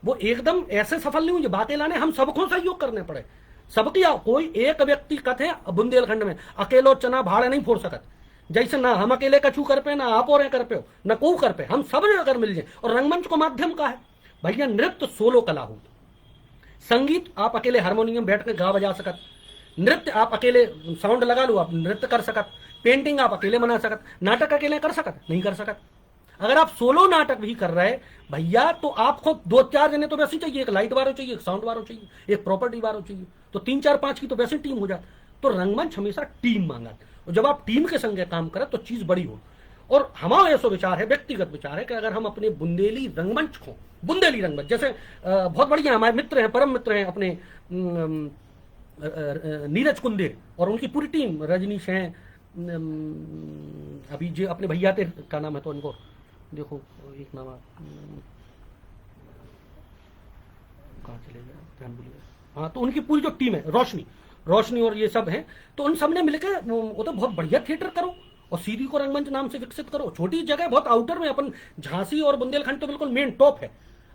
वो एकदम ऐसे सफल नहीं हुई बातें लाने, हम सबको सहयोग करने पड़े, सबकी। कोई एक व्यक्ति कथे बुंदेलखंड में अकेलो चना भाड़े नहीं फोड़ सकत, जैसे ना हम अकेले कछू कर पे, ना आप और कर पे हो, ना को कर पे, हम सब अगर मिल जाए। और रंगमंच को माध्यम का है भैया, नृत्य सोलो कला हो, संगीत आप अकेले हारमोनियम बैठ के गा बजा सकत, नृत्य आप अकेले साउंड लगा लो आप नृत्य कर सकत, पेंटिंग आप अकेले बना सकत, नाटक अकेले कर सकत नहीं कर सकत। अगर आप सोलो नाटक भी कर रहे भैया तो आपको 2-4 जने तो वैसे चाहिए, एक लाइट वालों चाहिए, एक साउंड वालों चाहिए, एक प्रॉपर्टी वालों चाहिए, तो 3-4-5 की तो वैसे टीम हो जाती। तो रंगमंच हमेशा टीम मांगा, और जब आप टीम के संग काम करें तो चीज बड़ी हो। और हमारा ऐसा विचार है, व्यक्तिगत विचार है कि अगर हम अपने बुंदेली रंगमंच को, बुंदेली रंगमंच जैसे बहुत बढ़िया हमारे मित्र हैं, परम मित्र हैं अपने नीरज कुंदेर और उनकी पूरी टीम, रजनीश हैं, अभी जो अपने भैया थे क्या नाम है तो उनको देखो एक नाम कहाँ चले गए ध्यान भूल गए, हाँ, तो उनकी पूरी जो टीम है, रोशनी और ये सब हैं, तो उन सब ने मिलकर वो तो बहुत बढ़िया थिएटर करो और सीधी को रंगमंच नाम से विकसित करो। छोटी जगह बहुत आउटर में, अपन झांसी और बुंदेलखंड तो बिल्कुल मेन टॉप है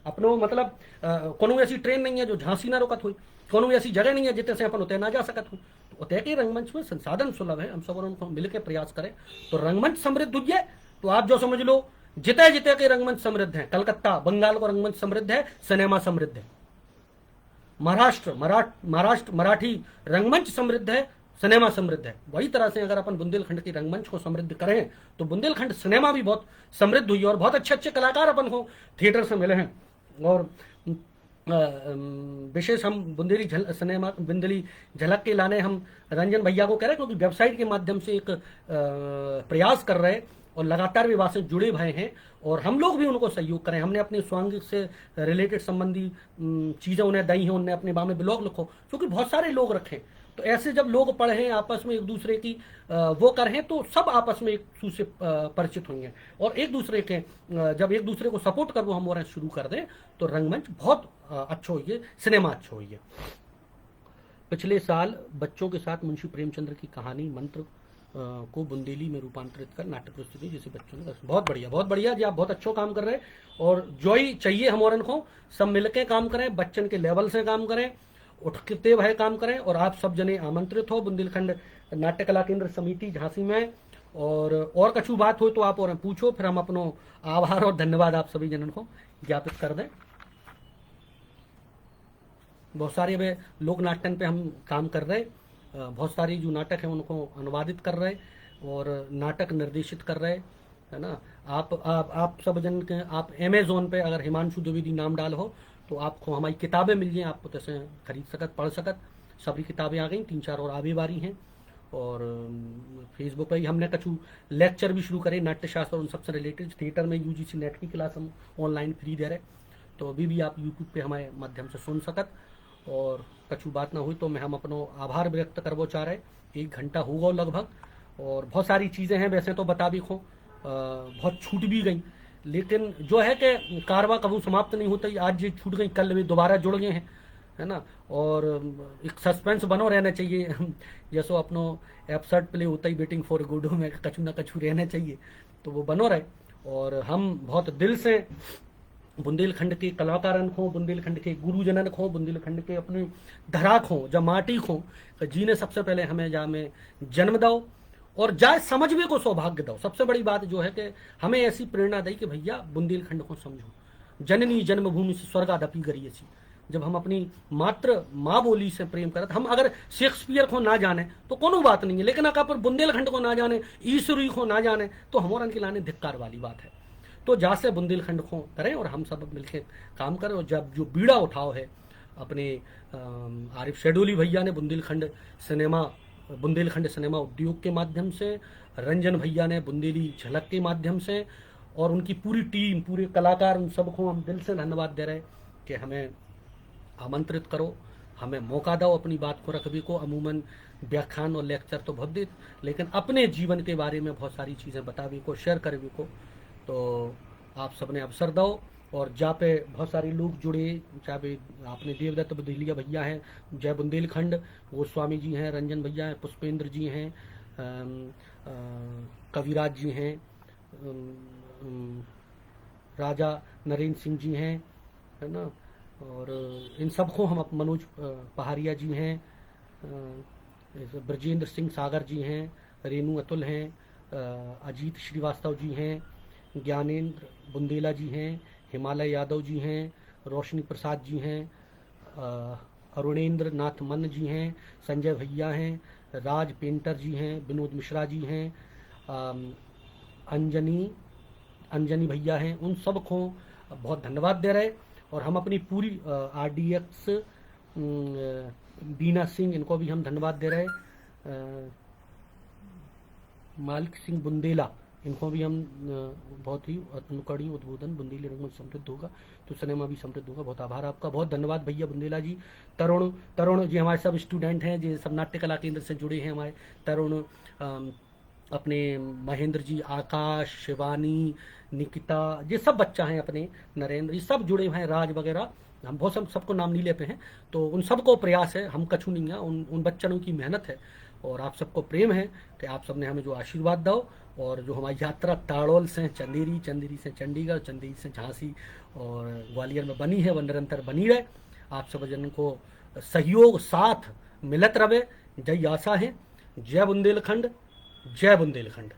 अपनो, मतलब कोनो ऐसी ट्रेन नहीं है जो झांसी ना रोकत हुई, कोनो ऐसी जगह नहीं है जितने से अपन उतने ना जा सकत हो। तो उतने के रंगमंच में संसाधन सुलभ है, हम सब उनको मिलकर प्रयास करें तो रंगमंच समृद्ध हो जाए। तो आप जो समझ लो जिते के रंगमंच समृद्ध है, कलकत्ता बंगाल को रंगमंच समृद्ध है, सिनेमा समृद्ध है, महाराष्ट्र मराठी रंगमंच समृद्ध है, सिनेमा समृद्ध है। वही तरह से अगर अपन बुंदेलखंड की रंगमंच को समृद्ध करें तो बुंदेलखंड सिनेमा भी बहुत समृद्ध हुई और बहुत अच्छे अच्छे कलाकार अपन को थिएटर से मिले हैं। और विशेष हम बुंदेली झलक के लाने हम रंजन भैया को कह रहे हैं, क्योंकि वेबसाइट के माध्यम से एक प्रयास कर रहे हैं और लगातार विवाह से जुड़े भय हैं, और हम लोग भी उनको सहयोग करें। हमने अपने स्वांग से रिलेटेड संबंधी चीज़ें उन्हें दी हैं, उन्हें अपने बारे में ब्लॉग लिखो, क्योंकि बहुत सारे लोग रखें। तो ऐसे जब लोग पढ़ें आपस में एक दूसरे की वो करें तो सब आपस में एक दूसरे से परिचित होंगे, और एक दूसरे के जब एक दूसरे को सपोर्ट कर वो हम और शुरू कर दें तो रंगमंच बहुत अच्छा होइए, सिनेमा अच्छा होइए। पिछले साल बच्चों के साथ मुंशी प्रेमचंद्र की कहानी मंत्र को बुंदेली में रूपांतरित कर नाटक प्रस्तुति जिसे बच्चों ने, बहुत बढ़िया जी, आप बहुत अच्छा काम कर रहे हैं। और जो ही चाहिए हम और को सब मिलकर काम करें, बच्चन के लेवल से काम करें, उठते भय काम करें। और आप सब जने आमंत्रित हो बुंदेलखंड नाट्य कला केंद्र समिति झांसी में, और कछु बात हो तो आप और पूछो, फिर हम अपनो आभार और धन्यवाद आप सभी जनन को ज्ञापित कर दें। बहुत सारे वे लोक नाट्यन पे हम काम कर रहे, बहुत सारी जो नाटक है उनको अनुवादित कर रहे और नाटक निर्देशित कर रहे, है ना। आप सब जन के आप अमेजोन पे अगर हिमांशु द्विवेदी नाम डाल हो तो आपको हमारी किताबें मिल जाएं, आप जैसे खरीद सकत, पढ़ सकत। सभी किताबें आ गई, 3-4 और आगे बारी हैं। और फेसबुक पे ही हमने कछु लेक्चर भी शुरू करे नाट्य शास्त्र उन सबसे रिलेटेड। थिएटर में यूजीसी नेट की क्लास हम ऑनलाइन फ्री दे रहे, तो अभी भी आप यूट्यूब पे हमारे माध्यम से सुन सकत। और कछु बात ना हुई तो मैं हम अपनो आभार व्यक्त करवो चाह रहे। 1 घंटा हो गो लगभग, और बहुत सारी चीज़ें हैं वैसे तो बता भी खो, बहुत छूट भी गई, लेकिन जो है कि कारवा कभी समाप्त नहीं होता। आज ये छूट गई, कल भी दोबारा जुड़ गए हैं, है ना। और एक सस्पेंस बनो रहना चाहिए जैसो अपनो एपिसोड प्ले होता ही वेटिंग फॉर गुडो में कछु ना कछु रहना चाहिए, तो वो बनो रहे। और हम बहुत दिल से बुंदेलखंड के कलाकारन खो, बुंदेलखंड के गुरुजनन खो, बुंदेलखंड के अपनी धरा खो, जब माटी खो जी ने सबसे पहले हमें जा में जन्म दो और जाए समझवे को सौभाग्य दो। सबसे बड़ी बात जो है कि हमें ऐसी प्रेरणा दी कि भैया बुंदेलखंड को समझो, जननी जन्मभूमि से स्वर्गादपि करिए सी। जब हम अपनी मात्र माँ बोली से प्रेम करत, हम अगर शेक्सपियर को ना जाने तो कोनो बात नहीं है, लेकिन अगर बुंदेलखंड को ना जाने, ईश्वरी को ना जाने, तो हमारे के लाने धिक्कार वाली बात है। तो जा से बुंदेलखंड को करें और हम सब मिलकर काम करें। और जब जो बीड़ा उठाओ है अपने आरिफ शेडोली भैया ने बुंदेलखंड सिनेमा उद्योग के माध्यम से, रंजन भैया ने बुंदेली झलक के माध्यम से, और उनकी पूरी टीम, पूरे कलाकार, उन सबको हम दिल से धन्यवाद दे रहे कि हमें आमंत्रित करो, हमें मौका दो अपनी बात को रखने को। अमूमन व्याख्यान और लेक्चर तो बहुत देते, लेकिन अपने जीवन के बारे में बहुत सारी चीज़ें बतावे को, शेयर करवे को, तो आप सबने अवसर दो। और जहाँ पे बहुत सारे लोग जुड़े, चाहे आपने देवदत्त बुदेलिया भैया हैं, जय बुंदेलखंड गोस्वामी जी हैं, रंजन भैया हैं, पुष्पेंद्र जी हैं, कविराज जी हैं, राजा नरेंद्र सिंह जी हैं, है ना। और इन सबको हम मनोज पहाड़िया जी हैं, ब्रजेंद्र सिंह सागर जी हैं, रेणु अतुल हैं, अजीत श्रीवास्तव जी हैं, ज्ञानेंद्र बुंदेला जी हैं, हिमालय यादव जी हैं, रोशनी प्रसाद जी हैं, अरुणेंद्र नाथ मन जी हैं, संजय भैया हैं, राज पेंटर जी हैं, विनोद मिश्रा जी हैं, अंजनी भैया हैं। उन सब को बहुत धन्यवाद दे रहे। और हम अपनी पूरी RDX बीना सिंह, इनको भी हम धन्यवाद दे रहे। मालिक सिंह बुंदेला, इनको भी हम बहुत ही अनुकरणीय उद्बोधन बुंदेली रंगमंच समृद्ध होगा तो सिनेमा भी समृद्ध होगा। बहुत आभार आपका, बहुत धन्यवाद भैया बुंदेला जी। तरुण जी हमारे सब स्टूडेंट हैं, जो सब नाट्य कला केंद्र से जुड़े हैं। हमारे तरुण, अपने महेंद्र जी, आकाश, शिवानी, निकिता, ये सब बच्चा हैं अपने, नरेंद्र, ये सब जुड़े हुए हैं, राज वगैरह, हम बहुत सबको नाम नहीं लेते हैं। तो उन सबको प्रयास है, हम कछु नहीं है, उन बच्चों की मेहनत है और आप सबको प्रेम है कि आप सबने हमें जो आशीर्वाद दो। और जो हमारी यात्रा ताड़ोल से चंदेरी, चंदेरी से चंडीगढ़, चंदेरी से झांसी और ग्वालियर में बनी है, वह निरंतर बनी रहे। आप सब जन को सहयोग साथ मिलत रहे, जय आशा है। जय बुंदेलखंड, जय बुंदेलखंड।